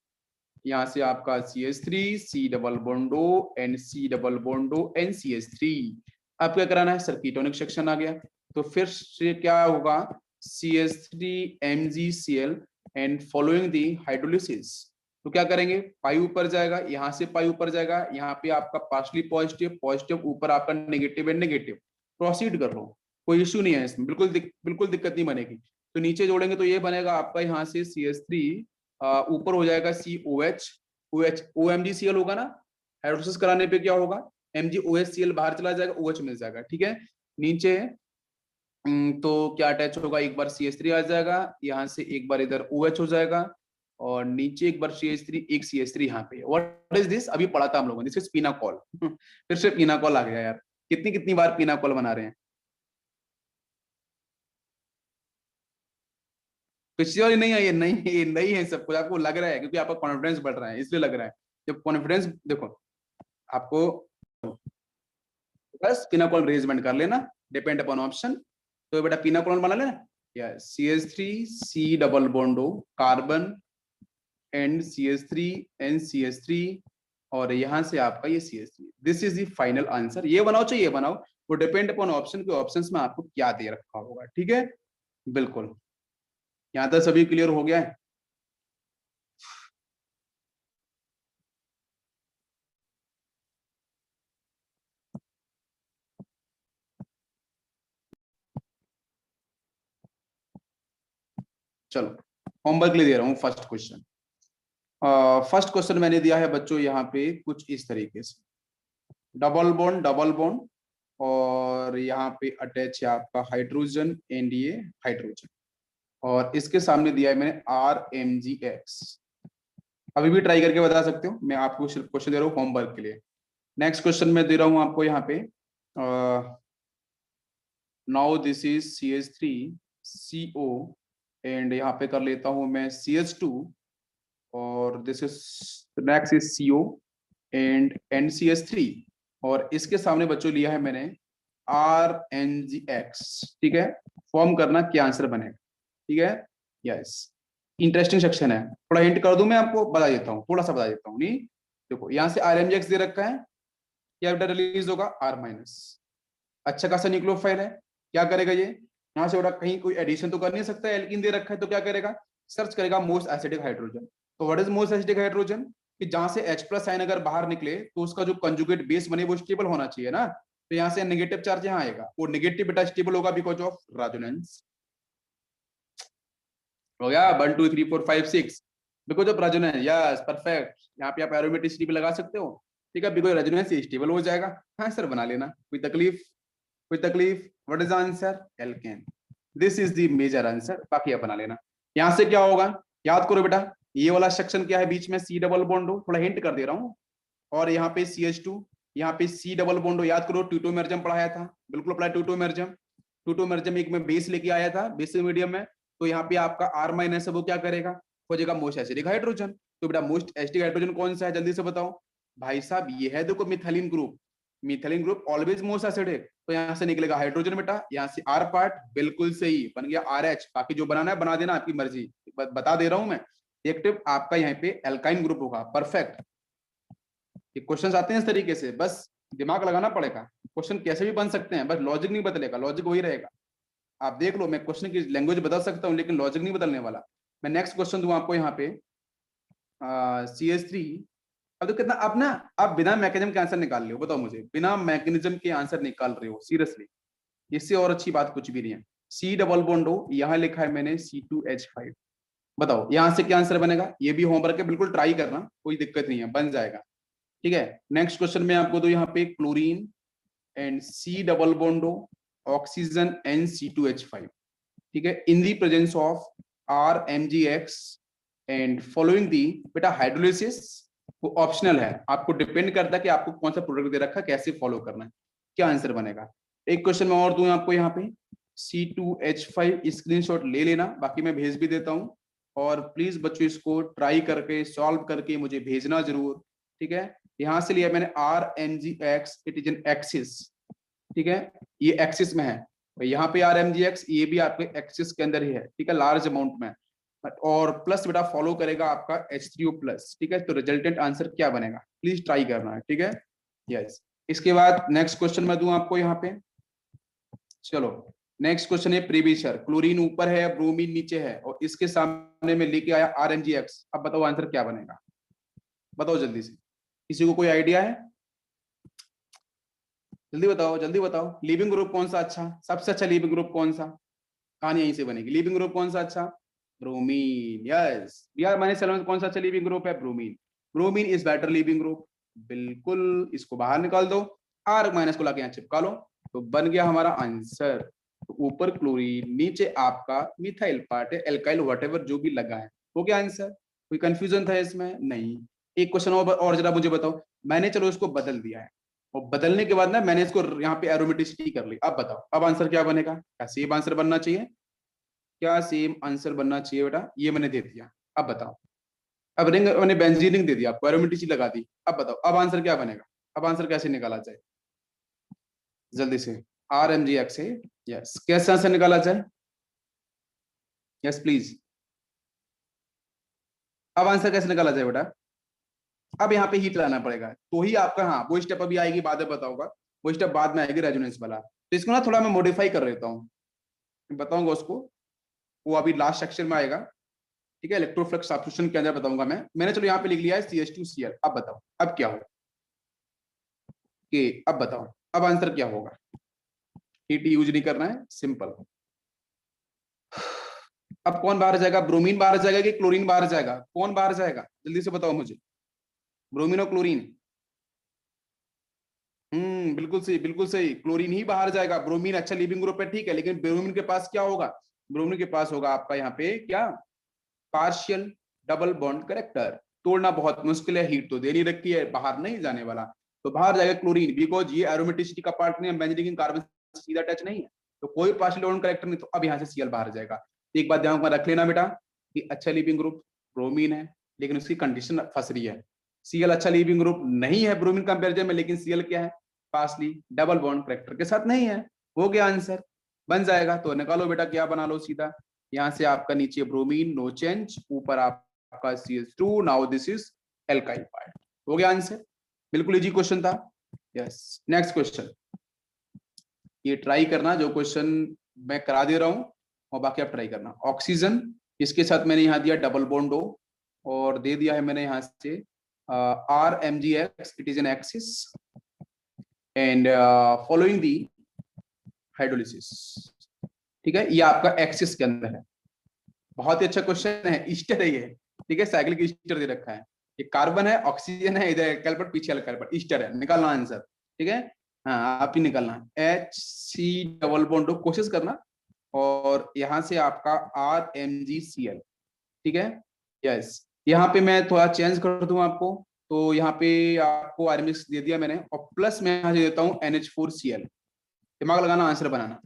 यहाँ से आपका CH3 C double बॉन्डो and C double बॉन्डो and CH3। अब क्या कराना है, सर कीटोनिक सेक्शन आ गया, तो फिर से क्या होगा, CH3 MgCl and following the hydrolysis. तो क्या करेंगे, पाई ऊपर जाएगा, यहाँ से पाई ऊपर जाएगा, यहाँ पे आपका पार्शली पॉजिटिव पॉजिटिव, ऊपर आपका नेगेटिव एंड नेगेटिव, प्रोसीड कर लो, कोई इश्यू नहीं है इसमें, बिल्कुल दिक्कत नहीं बनेगी। तो नीचे जोड़ेंगे तो ये बनेगा आपका, यहाँ से CH3 ऊपर हो जाएगा COH, OH OMgCl होगा ना, हाइड्रोलिसिस कराने पे क्या होगा, MgOHCl बाहर चला जाएगा, OH मिल जाएगा, ठीक है। नीचे तो क्या अटैच होगा, एक बार CH3 आ जाएगा, यहाँ से एक बार इधर OH हो जाएगा, और नीचे एक बार CH3, एक CH3 यहाँ पे। व्हाट इज दिस, अभी पढ़ा था हम लोगों ने, दिस इज पिनाकोल। फिर से पिनाकोल आ गया यार, कितनी कितनी बार पिनाकोल बना रहे हैं। पिछली वाली नहीं है ये, नहीं है सब कुछ, आपको लग रहा है क्योंकि आपका कॉन्फिडेंस बढ़ रहा है इसलिए लग रहा है। जब कॉन्फिडेंस देखो आपको, बस पिनाकोल रेजमेंट कर लेना, डिपेंड अपॉन ऑप्शन। तो बेटा पिनाकोल बना लेना, या CH3 C double बॉन्डो carbon and CH3 and CH3, और यहां से आपका ये CH3, this is the final answer. ये बनाओ चाहिए, ये बनाओ, वो डिपेंड अपॉन ऑप्शन के, ऑप्शंस में आपको क्या दे रखा होगा, ठीक है। बिल्कुल, यहाँ तक सभी क्लियर हो गया है। चलो होमवर्क ले दे रहा हूँ, फर्स्ट क्वेश्चन। फर्स्ट क्वेश्चन मैंने दिया है बच्चों यहाँ पे कुछ इस तरीके से, डबल बॉन्ड, और यहाँ पे अटैच है आपका हाइड्रोजन एंड ये हाइड्रोजन, और इसके सामने दिया है मैंने RMgX। अभी भी ट्राई करके बता सकते हो, मैं आपको सिर्फ क्वेश्चन दे रहा हूँ होमवर्क के लिए। नेक्स्ट क्वेश्चन मैं दे रहा हूँ आपको यहाँ पे, now this is CH3CO, and यहाँ पे कर लेता हूँ मैं CH2, और this is next is CO and NCH3, और इसके सामने बच्चों लिया है मैंने RNgX, ठीक है। फॉर्म करना क्या आंसर बनेगा, ठीक है। यस, इंटरेस्टिंग सेक्शन है, थोड़ा हिंट कर दूं मैं आपको, बता देता हूँ, थोड़ा सा बता देता हूँ। नहीं देखो, यहाँ से RMgX दे रखा है, क्या बेटा रिलीज होगा R-, अच्छा खासा न्यूक्लियोफाइल है, क्या करेगा ये, यहाँ से बेटा कहीं कोई एडिशन तो कर नहीं सकता, एल्कीन दे रखा है तो क्या करेगा, सर्च करेगा मोस्ट एसिडिक हाइड्रोजन। तो what is most acidic hydrogen, कि जहां से H+ साइन अगर बाहर निकले तो उसका जो कंजुगेट बेस बने वो स्टेबल होना चाहिए ना, तो यहाँ से नेगेटिव चार्ज यहाँ आएगा, वो नेगेटिव बेटा स्टेबल होगा बिकॉज ऑफ रेजोनेंस। हो गया 1 2 3 4 5 6, because of resonance, yes perfect. यहाँ पे आप एरोमेटिसिटी भी लगा सकते हो, ठीक है, बिकॉज रेजोनेंस स्टेबल हो जाएगा। हाँ सर बना लेना, कोई तकलीफ, कोई तकलीफ। What is answer, alkene, this is the major answer, बाकी आप बना लेना। यहाँ से क्या होगा, याद करो बेटा, ये वाला सेक्शन क्या है बीच में, C डबल बॉन्ड हो, थोड़ा हिंट कर दे रहा हूँ, और यहाँ पे CH2, यहाँ पे C डबल बॉन्ड हो, याद करो ट्यूटोमेरिज्म पढ़ाया था, बिल्कुल अप्लाई ट्यूटोमेरिज्म। ट्यूटोमेरिज्म एक में बेस लेके आया था, बेसिक मीडियम में, तो यहाँ पे आपका R- है वो क्या करेगा, हो जाएगा मोस्ट एसिडिक हाइड्रोजन। तो बेटा मोस्ट एसिडिक हाइड्रोजन कौन सा है, जल्दी से बताओ भाई साहब, ये है देखो methylene group, methylene group always most acidic, तो यहाँ से निकलेगा हाइड्रोजन बेटा, यहाँ से R पार्ट, बिल्कुल सही बन गया RH, बाकी जो बनाना है बना देना, आपकी मर्जी, बता दे रहा हूं मैं। रिएक्टिव आपका यहाँ पे एल्काइन ग्रुप होगा, परफेक्ट। ये क्वेश्चंस आते हैं इस तरीके से, बस दिमाग लगाना पड़ेगा, क्वेश्चन कैसे भी बन सकते हैं, बस लॉजिक नहीं बदलेगा, लॉजिक वही रहेगा। आप देख लो, मैं क्वेश्चन की लैंग्वेज बदल सकता हूँ लेकिन लॉजिक नहीं बदलने वाला। मैं नेक्स्ट क्वेश्चन दूं आपको यहाँ पे, CH3। अब तो कितना, अब ना आप बिना मैकेनिज्म के आंसर निकाल रहे हो, बताओ मुझे, बिना मैकेनिज्म के आंसर निकाल रहे हो सीरियसली, इससे और अच्छी बात कुछ भी नहीं है। C डबल बॉन्ड हो, यहाँ लिखा है मैंने C2H5, बताओ यहाँ से क्या आंसर बनेगा, ये भी होमवर्क है, बिल्कुल ट्राई करना, कोई दिक्कत नहीं है, बन जाएगा, ठीक है। नेक्स्ट क्वेश्चन में आपको तो यहाँ पे chlorine and C double bond O oxygen and C2H5, ठीक है, in the presence of RMgX and following the, बेटा हाइड्रोलिसिस वो ऑप्शनल है, आपको डिपेंड करता है कि आपको कौन सा प्रोडक्ट दे रखा है, कैसे फॉलो करना है, क्या आंसर बनेगा। एक क्वेश्चन में और दूं आपको यहाँ पे, C2H5 स्क्रीनशॉट ले लेना, बाकी मैं भेज भी देता हूँ, और प्लीज बच्चों इसको ट्राई करके सॉल्व करके मुझे भेजना जरूर, ठीक है। यहां से लिया मैंने RMgX, it is an axis, ठीक है, ये एक्सिस में है, यहाँ पे RMgX, ये भी आपके एक्सिस के अंदर ही है, ठीक है, लार्ज अमाउंट में। और प्लस बेटा फॉलो करेगा आपका H3O प्लस, ठीक है। तो रिजल्टेंट आंसर क्या बनेगा, प्लीज ट्राई करना है, ठीक है। यस, इसके बाद नेक्स्ट क्वेश्चन मैं दूं आपको यहाँ पे। चलो नेक्स्ट क्वेश्चन है प्रीवियसर, क्लोरीन ऊपर है ब्रोमीन नीचे है और इसके सामने में लेके आया RMgX। अब बताओ आंसर क्या बनेगा, बताओ जल्दी से, किसी को कोई आइडिया है? जल्दी बताओ जल्दी बताओ। लिविंग ग्रुप कौन सा अच्छा, सबसे अच्छा लिविंग ग्रुप कौन सा? कहानी यहीं से बनेगी। लिविंग ग्रुप कौन सा अच्छा? ब्रोमीन। यस यार, मैंने चलो कौन सा अच्छा लिविंग ग्रुप है? Bromine. Bromine is better leaving group. बिल्कुल, इसको बाहर निकाल दो, R माइनस को लाके यहाँ चिपका लो, तो बन गया हमारा आंसर। तो ऊपर क्लोरीन नीचे आपका मिथाइल पार्ट है, एल्काइल वटेवर जो भी लगा है, हो गया आंसर। कोई कंफ्यूजन था इसमें? नहीं। एक क्वेश्चन और जरा मुझे बताओ, मैंने चलो इसको बदल दिया है और बदलने के बाद ना मैंने इसको यहाँ पे एरोमेटिसिटी कर ली। अब बताओ अब आंसर क्या बनेगा? क्या सेम आंसर बनना चाहिए? क्या सेम आंसर बनना चाहिए बेटा? ये मैंने दे दिया, अब बताओ। अब रिंग मैंने बेंजीन रिंग दे दिया आपको, एरोमेटिसिटी लगा दी। अब बताओ अब आंसर क्या बनेगा? अब आंसर कैसे निकाला जाए जल्दी से? RMgX से। यस, कैसे आंसर निकाला जाए? यस प्लीज, अब आंसर कैसे निकाला जाए बेटा? अब यहाँ पे हीट लाना पड़ेगा तो ही आपका, हाँ वो स्टेप अभी आएगी, बाद में बताऊंगा, वो स्टेप बाद में आएगी रेजोनेंस वाला। तो इसको ना थोड़ा मैं मॉडिफाई कर लेता हूँ, बताऊंगा उसको, वो अभी लास्ट सेक्शन में आएगा, ठीक है। इलेक्ट्रोफ्लक्स सब्स्टिट्यूशन के अंदर बताऊंगा मैंने चलो यहाँ पे लिख लिया है CH2Cl। अब बताओ अब क्या होगा कि, अब बताओ अब आंसर क्या होगा? हीट यूज नहीं करना है, सिंपल। अब कौन बाहर जाएगा? ब्रोमीन बाहर जाएगा कि क्लोरीन बाहर जाएगा? कौन बाहर जाएगा जल्दी से बताओ मुझे, ब्रोमीन और क्लोरीन? बिल्कुल सही बिल्कुल सही, क्लोरीन ही बाहर जाएगा। ब्रोमीन अच्छा लिविंग ग्रुप है, ठीक है, लेकिन ब्रोमीन के पास क्या होगा? ब्रोमीन के पास होगा आपका यहाँ पे क्या? Partial double bond character. तोड़ना बहुत मुश्किल है, हीट तो दे नहीं रखी है, बाहर नहीं जाने वाला। तो बाहर जाएगा क्लोरीन, बिकॉज ये एरोमेटिसिटी का पार्ट नहीं है, बेंजीन कार्बन सीधा टच नहीं है, तो कोई पार्शियल बॉन्ड करेक्टर नहीं। तो अब यहाँ से Cl बाहर जाएगा। एक बात ध्यान में रख लेना बेटा कि अच्छा लिविंग ग्रुप ब्रोमीन है, लेकिन उसकी कंडीशन फंस रही है। Cl अच्छा लिविंग ग्रुप नहीं है ब्रोमीन कंपेरिजन में, लेकिन Cl क्या है? पार्शली डबल बॉन्ड करेक्टर के साथ नहीं है। हो गया आंसर, बन जाएगा। तो निकालो बेटा, क्या बना लो सीधा, यहाँ से आपका नीचे ब्रोमीन नो चेंज, ऊपर आपका CH2, now this is alkyl part. हो गया आंसर, बिल्कुल इजी क्वेश्चन था। यस, नेक्स्ट क्वेश्चन, ये ट्राई करना जो क्वेश्चन मैं करा दे रहा हूं, और बाकी आप ट्राई करना। ऑक्सीजन, इसके साथ मैंने यहाँ दिया डबल बॉन्ड O, और दे दिया है मैंने यहाँ से RMgX, it is an axis and following the hydrolysis, ठीक है। ये आपका एक्सिस के अंदर है। बहुत ही अच्छा क्वेश्चन है, ईस्टर है ये, ठीक है, साइक्लिक ईस्टर दे रखा है। ये कार्बन है, ऑक्सीजन है, इधर एल्काइल पीछे एल्काइल, ईस्टर है, निकालना आंसर, ठीक है। हाँ आप ही निकालना, HC डबल बॉन्ड, कोशिश करना, और यहाँ से आपका RMgCl, ठीक है। यस, यहाँ पे मैं थोड़ा चेंज कर दूं आपको, तो यहाँ पे आपको RMgX दे दिया मैंने, और प्लस मैं यहाँ से देता हूँ NH4Cl। दिमाग लगाना, आंसर बनाना।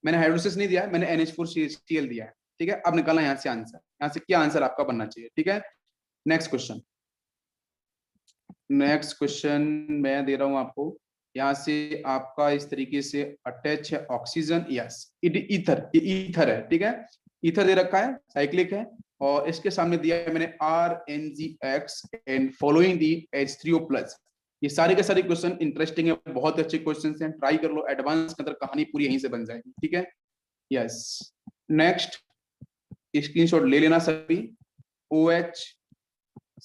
मैंने हाइड्रोलिसिस नहीं दिया, मैंने NH4Cl दिया है, ठीक है। अब निकालना यहाँ से आंसर, यहाँ से क्या आंसर आपका बनना चाहिए, ठीक है। नेक्स्ट क्वेश्चन, नेक्स्ट क्वेश्चन मैं दे रहा हूं आपको, यहाँ से आपका इस तरीके से अटैच है ऑक्सीजन, यस ईथर, ये ईथर है, ठीक है। ईथर दे रखा है, साइक्लिक है, और इसके सामने दिया है मैंने RNgX and following the H3O+। ये सारे के सारे क्वेश्चन इंटरेस्टिंग है, बहुत अच्छे क्वेश्चन हैं, ट्राई कर लो, एडवांस के अंदर कहानी पूरी यहीं से बन जाएगी, ठीक है। यस, नेक्स्ट स्क्रीनशॉट ले लेना सभी। OH,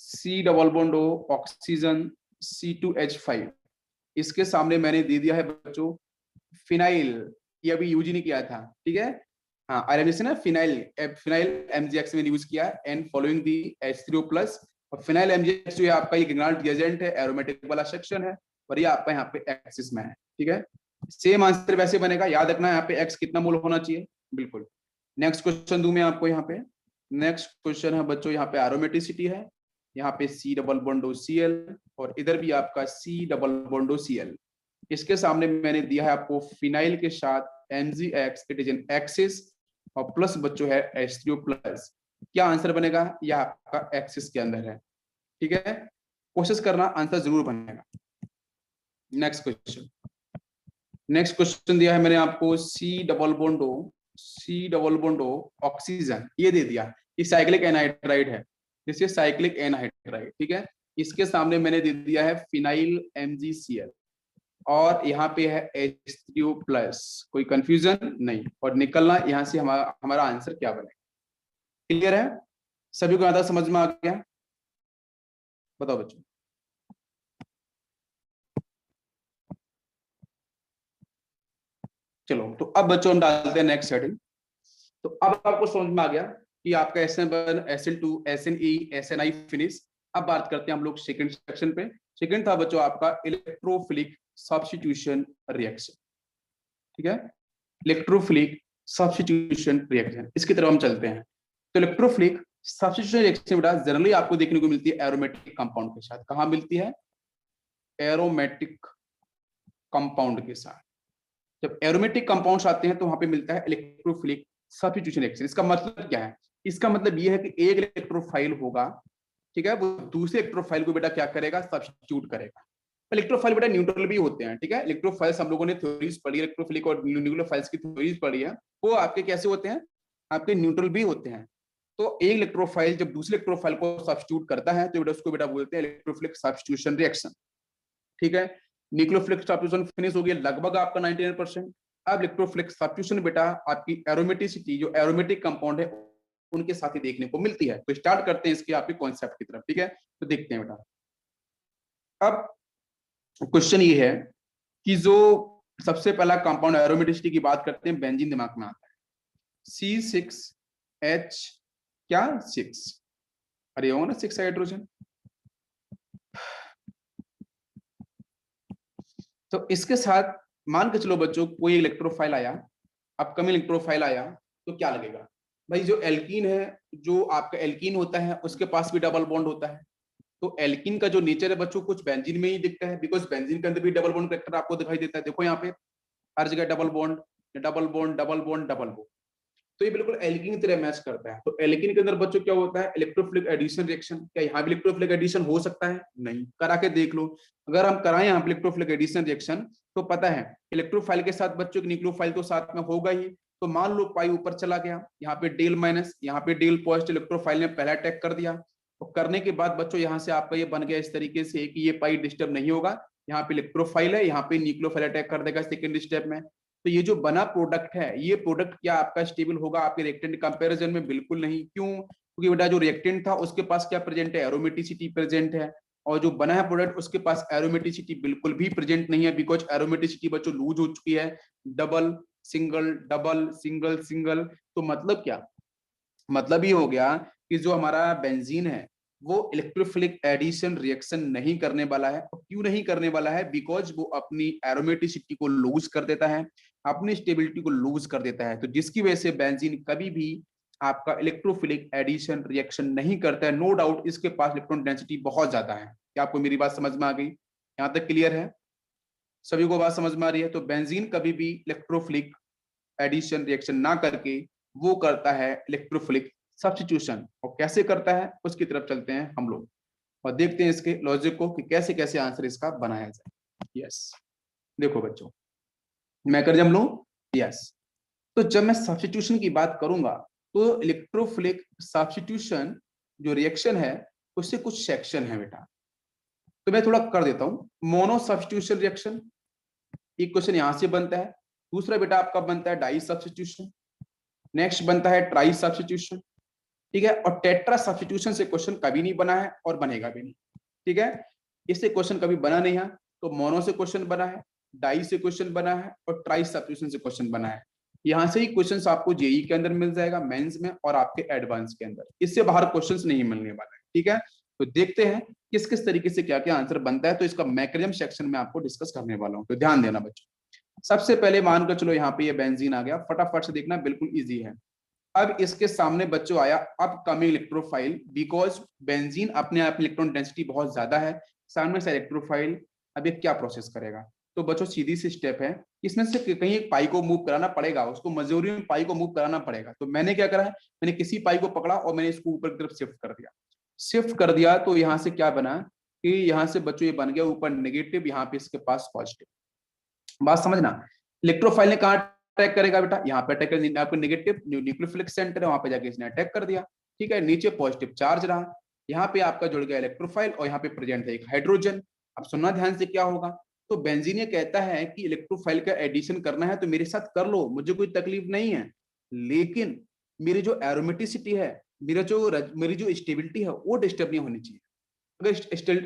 C double bond O, oxygen, C2H5, इसके सामने मैंने दे दिया है बच्चों फिनाइल, ये अभी यूज ही नहीं किया था, ठीक है। हाँ RMgX से ना फिनाइल, फिनाइल MgX में यूज किया एंड फॉलोइंग दी H3O+, और फिनाइल MgX जो है आपका ये ग्रेनाल्ड रिएजेंट है, एरोमेटिक वाला सेक्शन है, और ये आपका यहाँ पे एक्सिस में है, ठीक है। सेम आंसर वैसे बनेगा, याद रखना यहाँ पे X कितना मोल होना चाहिए, बिल्कुल। नेक्स्ट क्वेश्चन दूं मैं आपको यहाँ पे, नेक्स्ट क्वेश्चन है बच्चों, यहाँ पे एरोमेटिसिटी है, यहाँ पे C डबल बॉन्ड Cl, और इधर भी आपका C डबल बॉन्ड Cl। इसके सामने मैंने दिया है आपको फिनाइल के साथ MgX, it is an axis, और प्लस बच्चों है H3O+। क्या आंसर बनेगा? यह आपका एक्सिस के अंदर है, ठीक है। कोशिश करना, आंसर जरूर बनेगा। नेक्स्ट क्वेश्चन, नेक्स्ट क्वेश्चन दिया है मैंने आपको C double bond O, oxygen, ये दे दिया। ये साइक्लिक एनहाइड्राइड है, दिस इज साइक्लिक एनहाइड्राइड, ठीक है। इसके सामने मैंने दे दिया है फिनाइल MgCl और यहाँ पे है H3O+, कोई कंफ्यूजन नहीं, और निकलना यहाँ से हमारा आंसर क्या बनेगा। क्लियर है सभी को, आधा समझ में आ गया? बताओ बच्चों। चलो तो अब बच्चों हम डालते हैं नेक्स्ट हेडिंग। तो अब आपको समझ में आ गया कि आपका SN1, SN2, SNE, SNI finish. अब बात करते हैं हम लोग सेकंड सेक्शन पे। सेकंड था बच्चों आपका इलेक्ट्रोफिलिक सब्स्टिट्यूशन रिएक्शन, ठीक है। इलेक्ट्रोफिलिक सब्स्टिट्यूशन रिएक्शन, इसकी तरफ हम चलते हैं। तो इलेक्ट्रोफिलिक सब्स्टिट्यूशन रिएक्शन बेटा जनरली आपको देखने को मिलती है एरोमेटिक कंपाउंड के साथ। कहां मिलती है? एरोमेटिक कंपाउंड के साथ। जब एरोमेटिक कंपाउंड्स आते हैं तो वहां पे मिलता है इलेक्ट्रोफिलिक सब्स्टिट्यूशन रिएक्शन। इसका मतलब क्या है? इसका मतलब ये है कि एक इलेक्ट्रोफाइल होगा, ठीक है, वो दूसरे इलेक्ट्रोफाइल को बेटा क्या करेगा? सब्स्टिट्यूट करेगा। इलेक्ट्रोफाइल बेटा न्यूट्रल भी होते हैं, ठीक है। इलेक्ट्रोफाइल्स हम लोगों ने थ्योरीज पढ़ी, इलेक्ट्रोफिलिक और न्यूक्लियोफाइल्स की थ्योरीज पढ़ी है, वो आपके कैसे होते हैं? आपके न्यूट्रल भी होते हैं। तो एक इलेक्ट्रोफाइल जब दूसरे इलेक्ट्रोफाइल को सब्स्टिट्यूट करता है तो बेटा उसको बेटा बोलते हैं इलेक्ट्रोफिलिक सब्स्टिट्यूशन रिएक्शन, ठीक है। न्यूक्लियोफिलिक सब्स्टिट्यूशन फिनिश हो गया लगभग आपका 99%। अब इलेक्ट्रोफिलिक सब्स्टिट्यूशन बेटा आपकी एरोमेटिसिटी, जो एरोमेटिक कंपाउंड है उनके साथ ही देखने को मिलती है। तो स्टार्ट करते हैं इसके आपके कॉन्सेप्ट की तरफ, ठीक है। तो देखते हैं बेटा। अब क्वेश्चन ये है कि जो सबसे पहला कंपाउंड एरोमेटिसिटी की बात करते हैं, बेंजीन दिमाग में आता है। C6H क्या 6, अरे होगा ना 6 हाइड्रोजन। तो इसके साथ मान के चलो बच्चों कोई इलेक्ट्रोफाइल आया, अपकमिंग इलेक्ट्रोफाइल आया, तो क्या लगेगा भाई? जो एल्कीन है, जो आपका एल्कीन होता है उसके पास भी डबल बॉन्ड होता है। तो एल्कीन का जो नेचर है बच्चों कुछ बेंजीन में ही दिखता है, बिकॉज बेंजीन के अंदर भी डबल बॉन्ड कैरेक्टर आपको दिखाई देता है। देखो यहाँ पे हर जगह double bond, double bond, double bond, double bond. तो ये बिल्कुल एल्कीन की तरह मैच करता है। तो एल्कीन के अंदर बच्चों क्या होता है? Electrophilic addition reaction. क्या यहाँ भी इलेक्ट्रोफिलिक एडिशन हो सकता है? नहीं, करा के देख लो। अगर हम कराएं यहाँ पे इलेक्ट्रोफिलिक एडिशन रिएक्शन तो पता है इलेक्ट्रोफाइल के साथ बच्चों न्यूक्लियोफाइल तो साथ में होगा ही। तो मान लो पाई ऊपर चला गया, यहाँ पे डेल माइनस, यहाँ पे डेल पॉजिटिव, इलेक्ट्रोफाइल ने पहला अटैक कर दिया। तो करने के बाद बच्चों यहाँ से आपका ये बन गया इस तरीके से कि ये पाई डिस्टर्ब नहीं होगा। यहाँ पे इलेक्ट्रोफाइल है, यहाँ पे न्यूक्लियोफाइल अटैक कर देगा सेकेंड स्टेप में। तो ये जो बना प्रोडक्ट है, ये प्रोडक्ट क्या आपका स्टेबल होगा आपके रिएक्टेंट कंपैरिजन में? बिल्कुल नहीं। क्यों? क्योंकि बेटा जो रिएक्टेंट था उसके पास क्या प्रेजेंट है? एरोमेटिसिटी प्रेजेंट है। और जो बना है प्रोडक्ट उसके पास एरोमेटिसिटी बिल्कुल भी प्रेजेंट नहीं है, बिकॉज एरोमेटिसिटी बच्चों लूज हो चुकी है। Double single, double single single. तो मतलब क्या? मतलब ये हो गया कि जो हमारा बेंजीन है वो इलेक्ट्रोफिलिक एडिशन रिएक्शन नहीं करने वाला है। क्यों नहीं करने वाला है? बिकॉज वो अपनी एरोमेटिसिटी को लूज कर देता है, अपनी स्टेबिलिटी को लूज कर देता है। तो जिसकी वजह से बेंजीन कभी भी आपका इलेक्ट्रोफिलिक एडिशन रिएक्शन नहीं करता है। नो डाउट इसके पास इलेक्ट्रॉन डेंसिटी बहुत ज्यादा है। क्या आपको मेरी बात समझ में आ गई? यहाँ तक क्लियर है? सभी को बात समझ में आ रही है? तो बेंजीन कभी भी इलेक्ट्रोफिलिक एडिशन रिएक्शन ना करके वो करता है इलेक्ट्रोफिलिक सब्स्टिट्यूशन। और कैसे करता है उसकी तरफ चलते हैं हम लोग और देखते हैं इसके लॉजिक को कि कैसे कैसे आंसर इसका बनाया जाए। यस, देखो बच्चों मैकेनिज्म लो। यस, तो जब मैं सब्स्टिट्यूशन की बात करूंगा तो इलेक्ट्रोफिलिक सब्स्टिट्यूशन जो रिएक्शन है उससे कुछ सेक्शन है बेटा। तो मैं थोड़ा कर देता हूं। मोनो सब्स्टिट्यूशन रिएक्शन, एक क्वेश्चन यहां से बनता है। दूसरा बेटा आपका बनता है डाई सब्स्टिट्यूशन। नेक्स्ट बनता है ट्राई सब्स्टिट्यूशन, ठीक है। और टेट्रा सब्स्टिट्यूशन से क्वेश्चन कभी नहीं बना है और बनेगा भी नहीं, ठीक है। इससे क्वेश्चन कभी बना नहीं है। तो मोनो से क्वेश्चन बना है, डाई से क्वेश्चन बना है और ट्राई सब्स्टिट्यूशन से क्वेश्चन बना है। यहाँ से ही क्वेश्चंस आपको जेई के अंदर मिल जाएगा, मेंस में और आपके एडवांस के अंदर। इससे बाहर क्वेश्चंस नहीं मिलने वाला है, ठीक है। तो देखते हैं किस किस तरीके से क्या क्या आंसर बनता है। तो इसका मैकेनिज्म सेक्शन में आपको डिस्कस करने वाला हूँ, तो ध्यान देना बच्चों। सबसे पहले मानकर चलो यहाँ पे ये बेंजीन आ गया, फटाफट से देखना, बिल्कुल इजी है। अब इसके सामने बच्चों आया अपकमिंग इलेक्ट्रोफाइल, बिकॉज बेंजीन अपने आप इलेक्ट्रॉन डेंसिटी बहुत ज्यादा है। सामने से इलेक्ट्रोफाइल, अब ये क्या प्रोसेस करेगा? तो बच्चों सीधी सी स्टेप है, इसमें से कहीं एक पाई को मूव कराना पड़ेगा, उसको मजोरी में पाई को मूव कराना पड़ेगा। तो मैंने क्या करा है, मैंने किसी पाई को पकड़ा और मैंने इसको ऊपर की तरफ शिफ्ट कर दिया। शिफ्ट कर दिया तो यहाँ से क्या बना कि यहाँ से बच्चों ये बन गया ऊपर नेगेटिव, यहाँ पे इसके पास पॉजिटिव। बात समझना, इलेक्ट्रोफाइल ने कहा अटैक करेगा बेटा? यहाँ पे अटैक कर, आपको नेगेटिव न्यूक्लियोफिलिक सेंटर है वहां पे जाके इसने अटैक कर दिया। ठीक है, नीचे पॉजिटिव चार्ज रहा, यहाँ पे आपका जुड़ गया इलेक्ट्रोफाइल और यहाँ पे प्रेजेंट है एक हाइड्रोजन। अब सुनना ध्यान से क्या होगा, तो बेंजीन ये कहता है कि इलेक्ट्रोफाइल का एडिशन करना है तो मेरे साथ कर लो, मुझे कोई तकलीफ नहीं है, लेकिन मेरी जो एरोमेटिसिटी है, मेरी जो स्टेबिलिटी है वो डिस्टर्ब नहीं होनी चाहिए।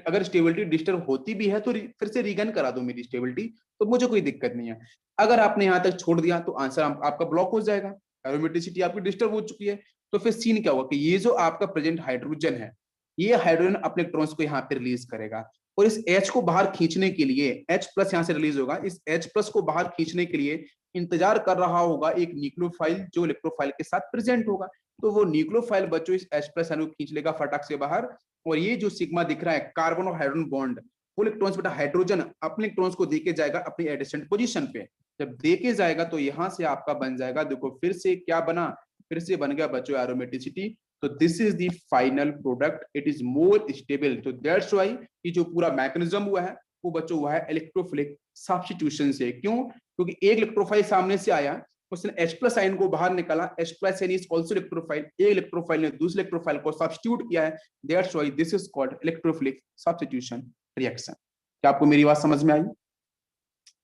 अगर स्टेबिलिटी डिस्टर्ब होती भी है तो फिर से रीगन करा दो मेरी स्टेबिलिटी, तो मुझे कोई दिक्कत नहीं है। अगर आपने यहाँ तक छोड़ दिया तो आंसर आपका ब्लॉक हो जाएगा, एरोमेटिसिटी आपकी डिस्टर्ब हो चुकी है। तो फिर सीन क्या होगा कि ये जो आपका प्रेजेंट हाइड्रोजन है, ये हाइड्रोजन अपने इलेक्ट्रॉन्स को यहाँ पे रिलीज करेगा, और इस H को बाहर खींचने के लिए H प्लस यहाँ से रिलीज होगा, इस H प्लस को बाहर खींचने के लिए इंतजार कर रहा होगा एक न्यूक्लियोफाइल जो इलेक्ट्रोफाइल के साथ प्रेजेंट होगा। तो वो न्यूक्लियोफाइल बच्चों इस H प्लस अणु खींच लेगा फटाक से बाहर, और ये जो सिग्मा दिख रहा है कार्बन और हाइड्रोजन बॉन्ड, वो इलेक्ट्रॉन्स बेटा हाइड्रोजन अपने इलेक्ट्रॉन्स को देके जाएगा अपनी एडजेसेंट पोजीशन पे। जब देके जाएगा तो यहाँ से आपका बन जाएगा, देखो फिर से क्या बना, फिर से बन गया बच्चों एरोमेटिसिटी। तो this is the final product, it is more stable. तो दैट्स व्हाई ये जो पूरा मैकेनिज्म हुआ है वो बच्चों हुआ है इलेक्ट्रोफिलिक सब्स्टिट्यूशन से। क्यों? क्योंकि एक इलेक्ट्रोफाइल सामने से आया, उसने H प्लस आयन को बाहर निकाला, H plus ion is also electrophile, एक इलेक्ट्रोफाइल ने दूसरे इलेक्ट्रोफाइल को सब्स्टिट्यूट किया है, that's why this is called electrophilic substitution reaction. क्या आपको मेरी बात समझ में आई?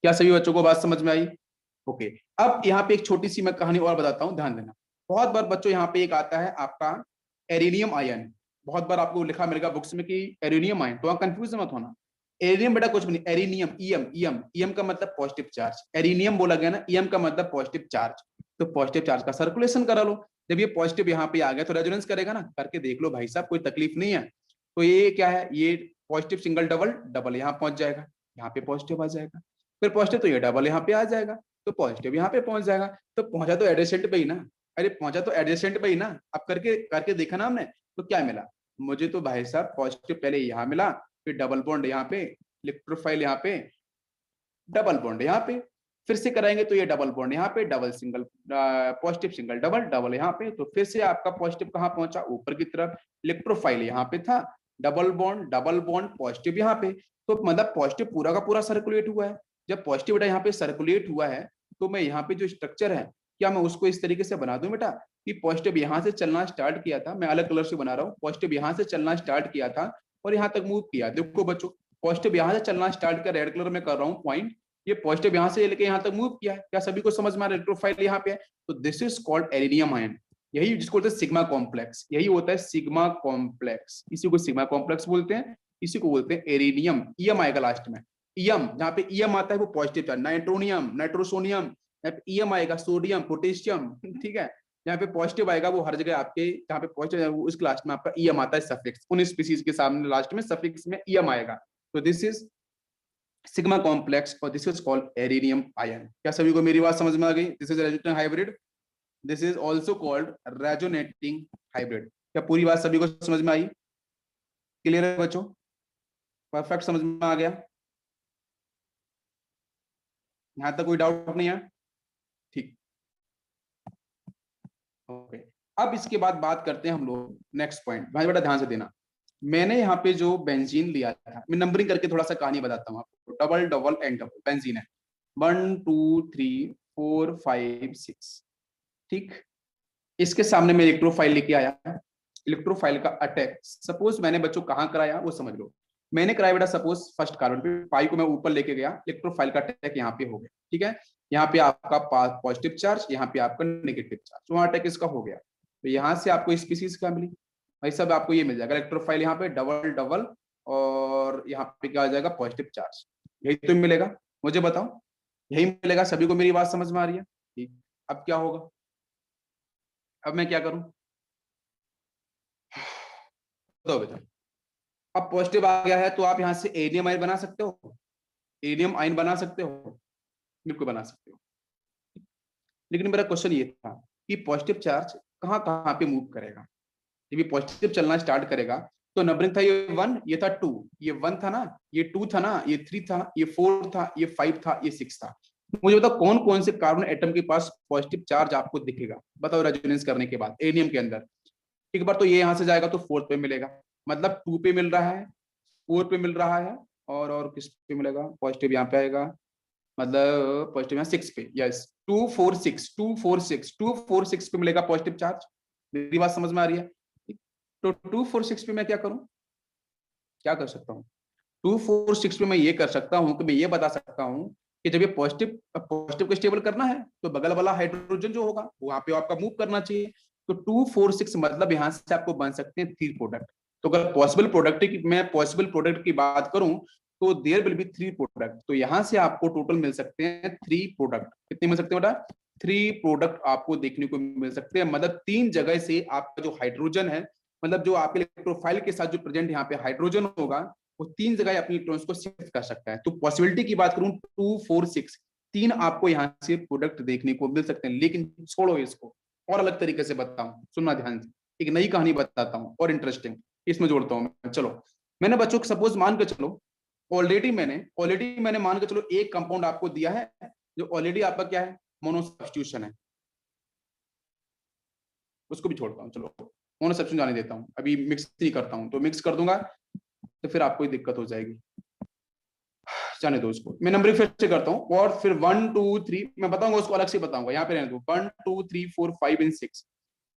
क्या सभी बच्चों को बात समझ में आई? ओके, अब यहाँ पे एक छोटी सी मैं कहानी और बताता हूँ, ध्यान देना। बहुत बार बच्चों यहाँ पे एक आता है आपका एरेनियम आयन, बहुत बार आपको लिखा मिलेगा बुक्स में कि एरेनियम आयन, तो वहां कंफ्यूज मत होना। एरेनियम बेटा कुछ भी नहीं, एरेनियम ईएम का मतलब पॉजिटिव चार्ज, एरेनियम बोला गया ना, ईएम का मतलब पॉजिटिव चार्ज, तो पॉजिटिव चार्ज का सर्कुलेशन करा लो। जब ये पॉजिटिव यहाँ पे आ गया तो रेजोनेंस करेगा ना, करके देख लो भाई साहब, कोई तकलीफ नहीं है। तो ये क्या है, ये पॉजिटिव सिंगल डबल डबल यहाँ पहुंच जाएगा, यहाँ पे पॉजिटिव आ जाएगा, फिर पॉजिटिव तो ये डबल यहाँ पे आ जाएगा, तो पॉजिटिव यहाँ पे पहुंच जाएगा। तो पहुंचा तो एडजेसेंट पे ही ना, अरे पहुंचा तो एडजेसेंट पे ही ना। अब करके करके देखा ना हमने, तो क्या मिला मुझे, तो भाई साहब पॉजिटिव पहले यहाँ मिला, फिर डबल बॉन्ड यहाँ पे, इलेक्ट्रोफाइल यहाँ पे, डबल बॉन्ड यहाँ पे, फिर से कराएंगे तो ये डबल बॉन्ड यहाँ पे, double single, positive single double double यहाँ पे, तो फिर से आपका पॉजिटिव कहाँ पहुंचा, ऊपर की तरफ, इलेक्ट्रोफाइल यहाँ पे था, डबल बॉन्ड पॉजिटिव यहाँ पे, तो मतलब पॉजिटिव पूरा का पूरा सर्कुलेट हुआ है। जब पॉजिटिव बेटा यहाँ पे सर्कुलेट हुआ है, तो मैं यहाँ पे जो स्ट्रक्चर है, क्या मैं उसको इस तरीके से बना दूं बेटा कि पॉजिटिव यहाँ से चलना स्टार्ट किया था, मैं अलग कलर से बना रहा हूँ, पॉजिटिव यहाँ से चलना स्टार्ट किया था और यहाँ तक मूव किया। देखो बच्चों, पॉजिटिव यहाँ से चलना स्टार्ट किया, रेड कलर में कर रहा हूँ पॉइंट, ये पॉजिटिव यहाँ से लेके यहाँ तक मूव किया है। क्या सभी को समझ में आ रहा है? इलेक्ट्रोफाइल यहाँ पे है, तो this is called arenium ion, यही जिसको बोलते हैं सिग्मा कॉम्प्लेक्स, यही होता है सिग्मा कॉम्प्लेक्स, इसी को सिग्मा कॉम्प्लेक्स बोलते हैं, इसी को बोलते हैं एरेनियम। ईएम आएगा लास्ट में, ईएम, जहाँ पे ईएम आता है वो पॉजिटिव चार्ज, नाइट्रोनियम, नाइट्रोसोनियम, यहाँ पे ईएम आएगा, सोडियम, पोटेशियम, ठीक है। यहाँ पे पॉजिटिव आएगा वो हर जगह आपके, जहाँ पे पॉजिटिव है उस लास्ट में आपका ईएम आता है सफिक्स, उन स्पीसीज के सामने लास्ट में सफिक्स में ईएम आएगा। तो दिस इज सिग्मा कॉम्प्लेक्स और this is called arenium ion. क्या सभी को मेरी बात समझ में आ गई? This is resonating hybrid, this is also called resonating hybrid. क्या पूरी बात सभी को समझ में आई? क्लियर है बच्चों? परफेक्ट समझ में आ गया? यहां तक कोई डाउट नहीं है? ठीक, ओके। अब इसके बाद बात करते हैं हम लोग नेक्स्ट पॉइंट, भाई बेटा ध्यान से देना। मैंने यहाँ पे जो बेंजीन लिया था, मैं नंबरिंग करके थोड़ा सा कहानी बताता हूँ आपको, double double and double benzene है, 1 2 3 4 5 6, ठीक। इसके सामने मैं इलेक्ट्रोफाइल लेके आया, इलेक्ट्रोफाइल का अटैक सपोज मैंने बच्चों कहाँ कराया वो समझ लो। मैंने कराया बेटा सपोज फर्स्ट कार्बन पे, 5 को मैं ऊपर लेके गया, इलेक्ट्रोफाइल का अटैक यहाँ पे हो गया, ठीक है। यहाँ पे आपका पॉजिटिव चार्ज, यहाँ पे आपका नेगेटिव चार्ज, वहां अटैक इसका हो गया, तो यहाँ से आपको स्पीसीज क्या मिली भाई साहब, आपको ये मिल जाएगा इलेक्ट्रोफाइल यहाँ पे डबल डबल, और यहाँ पे क्या आ जाएगा पॉजिटिव चार्ज, यही तो मिलेगा, मुझे बताओ यही मिलेगा। सभी को मेरी बात समझ में आ रही है? ठीक, अब क्या होगा, अब मैं क्या करूं, बताओ बेटा। अब पॉजिटिव आ गया है तो आप यहाँ से एरियम आयन बना सकते हो, एरियम आयन बना सकते हो, बिल्कुल बना सकते हो। लेकिन मेरा क्वेश्चन ये था कि पॉजिटिव चार्ज कहाँ कहाँ पे मूव करेगा, जब ये पॉजिटिव चलना स्टार्ट करेगा तो नंबरिंग था ये 1, ये था 2, ये 1 था ना, ये 2 था ना, ये 3 था, ये 4 था, ये 5 था, ये 6 था। मुझे बताओ कौन कौन से कार्बन एटम के पास पॉजिटिव चार्ज आपको दिखेगा, बताओ रेजोनेंस करने के बाद एरियम के अंदर। एक बार तो ये यहाँ से जाएगा तो 4 पे मिलेगा, मतलब 2 पे मिल रहा है, 4 पे मिल रहा है, और किस पे मिलेगा पॉजिटिव, यहाँ पे आएगा, मतलब पॉजिटिव यहाँ 6 पे, यस 2 4 6 2 4 6 2 4 6 पे मिलेगा पॉजिटिव चार्ज। मेरी बात समझ में आ रही है? तो 246 पे मैं क्या करूं, क्या कर सकता हूं? 246 पे मैं ये कर सकता हूं कि मैं ये बता सकता हूं कि जब ये पॉजिटिव पॉजिटिव को स्टेबल करना है तो बगल वाला हाइड्रोजन जो होगा वहां पे आपका मूव करना चाहिए। तो 246 मतलब यहां से आपको बन सकते हैं 3 प्रोडक्ट। तो अगर पॉसिबल प्रोडक्ट की मैं पॉसिबल प्रोडक्ट की बात करूं तो देयर विल बी 3 प्रोडक्ट। तो यहां से आपको टोटल मिल सकते हैं 3 प्रोडक्ट। कितने मिल सकते हैं बेटा? 3 प्रोडक्ट आपको देखने को मिल सकते हैं। मतलब 3 जगह से आपका जो हाइड्रोजन है, मतलब जो आपके इलेक्ट्रोफाइल के साथ जो प्रेजेंट यहाँ पे हाइड्रोजन होगा वो 3 जगह अपने इलेक्ट्रॉन्स को शिफ्ट कर सकता है। तो पॉसिबिलिटी की बात करूं 246 3 आपको यहाँ से प्रोडक्ट देखने को मिल सकते हैं। लेकिन छोड़ो इसको, और अलग तरीके से बताऊं, सुनना ध्यान से, एक नई कहानी बताता हूँ और इंटरेस्टिंग, इसमें जोड़ता हूँ मैं। चलो, मैंने बच्चों को सपोज मान के चलो, ऑलरेडी मैंने मान के चलो एक कंपाउंड आपको दिया है जो ऑलरेडी आपका क्या है, मोनो सब्स्टिट्यूशन है। उसको भी छोड़ता हूँ, चलो मोनो सब्स्टिट्यूशन जाने देता हूँ, अभी मिक्स नहीं करता हूँ। तो मिक्स कर दूंगा तो फिर आपको दिक्कत हो जाएगी, जाने दो उसको। मैं नंबरिंग फिर से करता हूँ और फिर 1 2 3 मैं बताऊंगा, उसको अलग से बताऊंगा, यहाँ पे रहने दो। 1 2 3 4 5 एंड 6,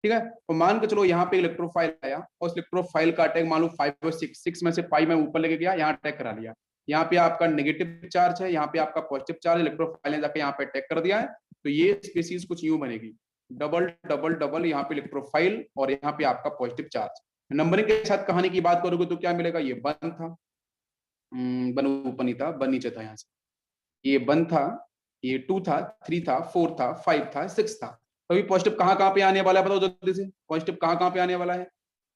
ठीक है। तो मान के चलो यहाँ पे इलेक्ट्रोफाइल आया और उस इलेक्ट्रोफाइल का अटैक मान लो 5 और 6 में से 5 मैं ऊपर लेके गया, यहाँ अटैक करा लिया। यहाँ पे आपका नेगेटिव चार्ज है, यहाँ पे आपका पॉजिटिव चार्ज, इलेक्ट्रोफाइल ने जाके यहाँ पे अटैक कर दिया है। तो ये स्पीसीज कुछ यूं बनेगी, डबल डबल डबल, यहाँ पे इलेक्ट्रोफाइल और यहाँ पे आपका पॉजिटिव चार्ज। नंबरिंग के साथ कहानी की बात करोगे तो क्या मिलेगा, ये 1 था, 1 ऊपर नहीं था, 1 नीचे था, यहाँ से ये 1 था, ये 2 था, 3 था, 4 था, 5 था, 6 था। तो अभी पॉजिटिव कहाँ पे आने वाला है बताओ जल्दी से, पॉजिटिव कहाँ पे आने वाला है?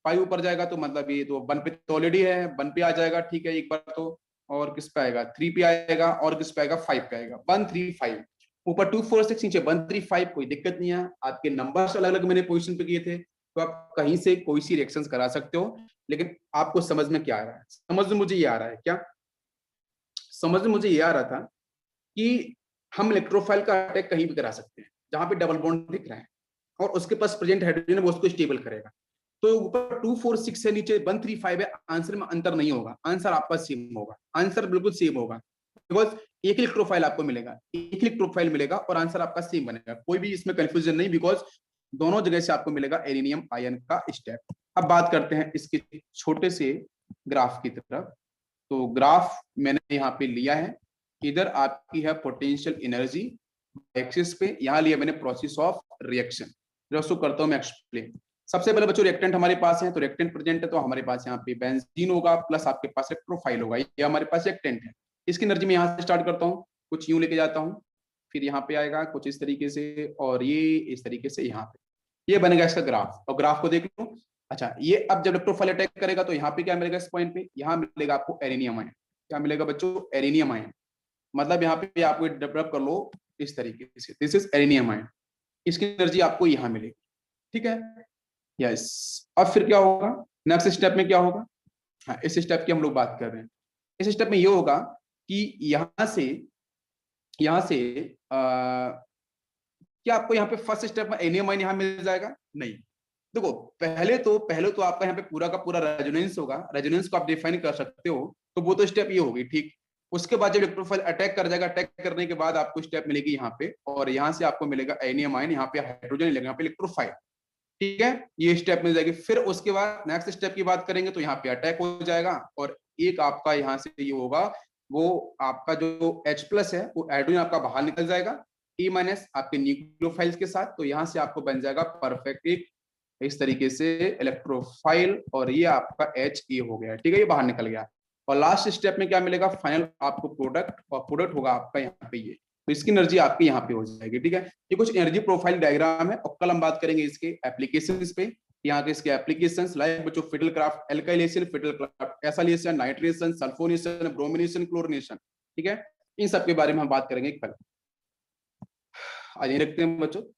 5 ऊपर जाएगा तो मतलब ये तो 1 पे तो ऑलरेडी है, 1 पे आ जाएगा, ठीक है एक बार तो। और किस पे आएगा? 3 पे आएगा, और किस पे आएगा? 5 पे आएगा। 1 3 5 ऊपर 2 4 6, नीचे 1 3 5, कोई दिक्कत नहीं है। आपके नंबर्स अलग अलग मैंने पोजिशन पे किए थे, तो आप कहीं से कोई सी रिएक्शन करा सकते हो। लेकिन आपको समझ में क्या आ रहा है? समझ में मुझे ये आ रहा है क्या, समझ में मुझे ये आ रहा था कि हम इलेक्ट्रोफाइल का अटैक कहीं भी करा सकते हैं जहां पे डबल बॉन्ड दिख रहा है और उसके पास प्रेजेंट हाइड्रोजन है, वो उसको स्टेबल करेगा। तो ऊपर 246 से नीचे 135 है, आंसर में अंतर नहीं होगा, आंसर आपका सेम होगा, आंसर बिल्कुल सेम होगा। बिकॉज एक इलेक्ट्रोफाइल आपको मिलेगा, एक इलेक्ट्रोफाइल मिलेगा और आंसर आपका सेम बनेगा, कोई भी इसमें कंफ्यूजन नहीं, बिकॉज दोनों जगह से आपको मिलेगा एल्यूमिनियम आयन का स्टेप। अब बात करते हैं इसके छोटे से ग्राफ की तरफ। तो ग्राफ मैंने यहाँ पे लिया है, इधर आपकी है पोटेंशियल एनर्जी एक्सिस पे, यहाँ लिया मैंने प्रोसेस ऑफ रिएक्शन। जो करता हूँ मैं एक्सप्लेन। सबसे पहले बच्चों रिएक्टेंट हमारे पास है, तो रिएक्टेंट प्रेजेंट है, तो हमारे पास यहाँ पे बेंजीन होगा प्लस आपके पास इलेक्ट्रोफाइल होगा, ये हमारे पास रिएक्टेंट है। इसकी एनर्जी में यहाँ से स्टार्ट करता हूँ, कुछ यूं लेके जाता हूँ, फिर यहाँ पे आएगा कुछ इस तरीके से, और ये इस तरीके से यहाँ पे, ये बनेगा इसका ग्राफ। और ग्राफ को देख लो। अच्छा, ये अब जब इलेक्ट्रोफाइल अटैक करेगा तो यहाँ पे क्या मिलेगा, इस पॉइंट पे यहाँ मिलेगा आपको एरेनियम आयन। क्या मिलेगा बच्चों? Arenium ion. मतलब यहाँ पे आपको डेवलप कर लो इस तरीके से, दिस इज एरेनियम आयन, इसकी एनर्जी आपको यहाँ मिलेगी, ठीक है। यस, अब फिर क्या होगा, नेक्स्ट स्टेप में क्या होगा? हाँ, इस स्टेप की हम लोग बात कर रहे हैं। इस स्टेप में ये होगा कि यहाँ से क्या आपको यहाँ पे फर्स्ट स्टेप में एरेनियम आयन यहाँ मिल जाएगा? नहीं। देखो, पहले तो आपका यहाँ पे पूरा का पूरा रेजोनेंस होगा, रेजोनेंस को आप डिफाइन कर सकते हो, तो वो तो स्टेप ये होगी, ठीक। उसके बाद जब इलेक्ट्रोफाइल अटैक कर जाएगा, अटैक करने के बाद आपको स्टेप मिलेगी यहाँ पे, और यहाँ से आपको मिलेगा एरेनियम आयन, यहाँ पे हाइड्रोजन मिलेगा, यहाँ पे इलेक्ट्रोफाइल, ठीक है। ये स्टेप मिल जाएगी। फिर उसके बाद नेक्स्ट स्टेप की बात करेंगे तो यहाँ पे अटैक हो जाएगा, और एक आपका यहाँ से ये होगा, वो आपका जो H+ है वो हाइड्रोजन आपका बाहर निकल जाएगा, E- आपके न्यूक्लियोफाइल्स के साथ, तो यहाँ से आपको बन जाएगा परफेक्ट एक इस तरीके से इलेक्ट्रोफाइल, और ये आपका He हो गया, ठीक है, ये बाहर निकल गया। और लास्ट स्टेप में क्या मिलेगा, फाइनल आपको प्रोडक्ट, और प्रोडक्ट होगा आपका यहाँ पे ये, तो इसकी एनर्जी आपकी यहाँ पे हो जाएगी, ठीक है। ये कुछ एनर्जी प्रोफाइल डायग्राम है, और कल हम बात करेंगे इसके एप्लीकेशंस पे। यहाँ के इसके एप्लीकेशंस लाइक बच्चों Friedel Crafts alkylation, Friedel Crafts acylation, nitration, sulphonation, bromination, chlorination, ठीक है। इन सब के बारे में हम बात करेंगे कल। आज यहीं रखते हैं बच्चों।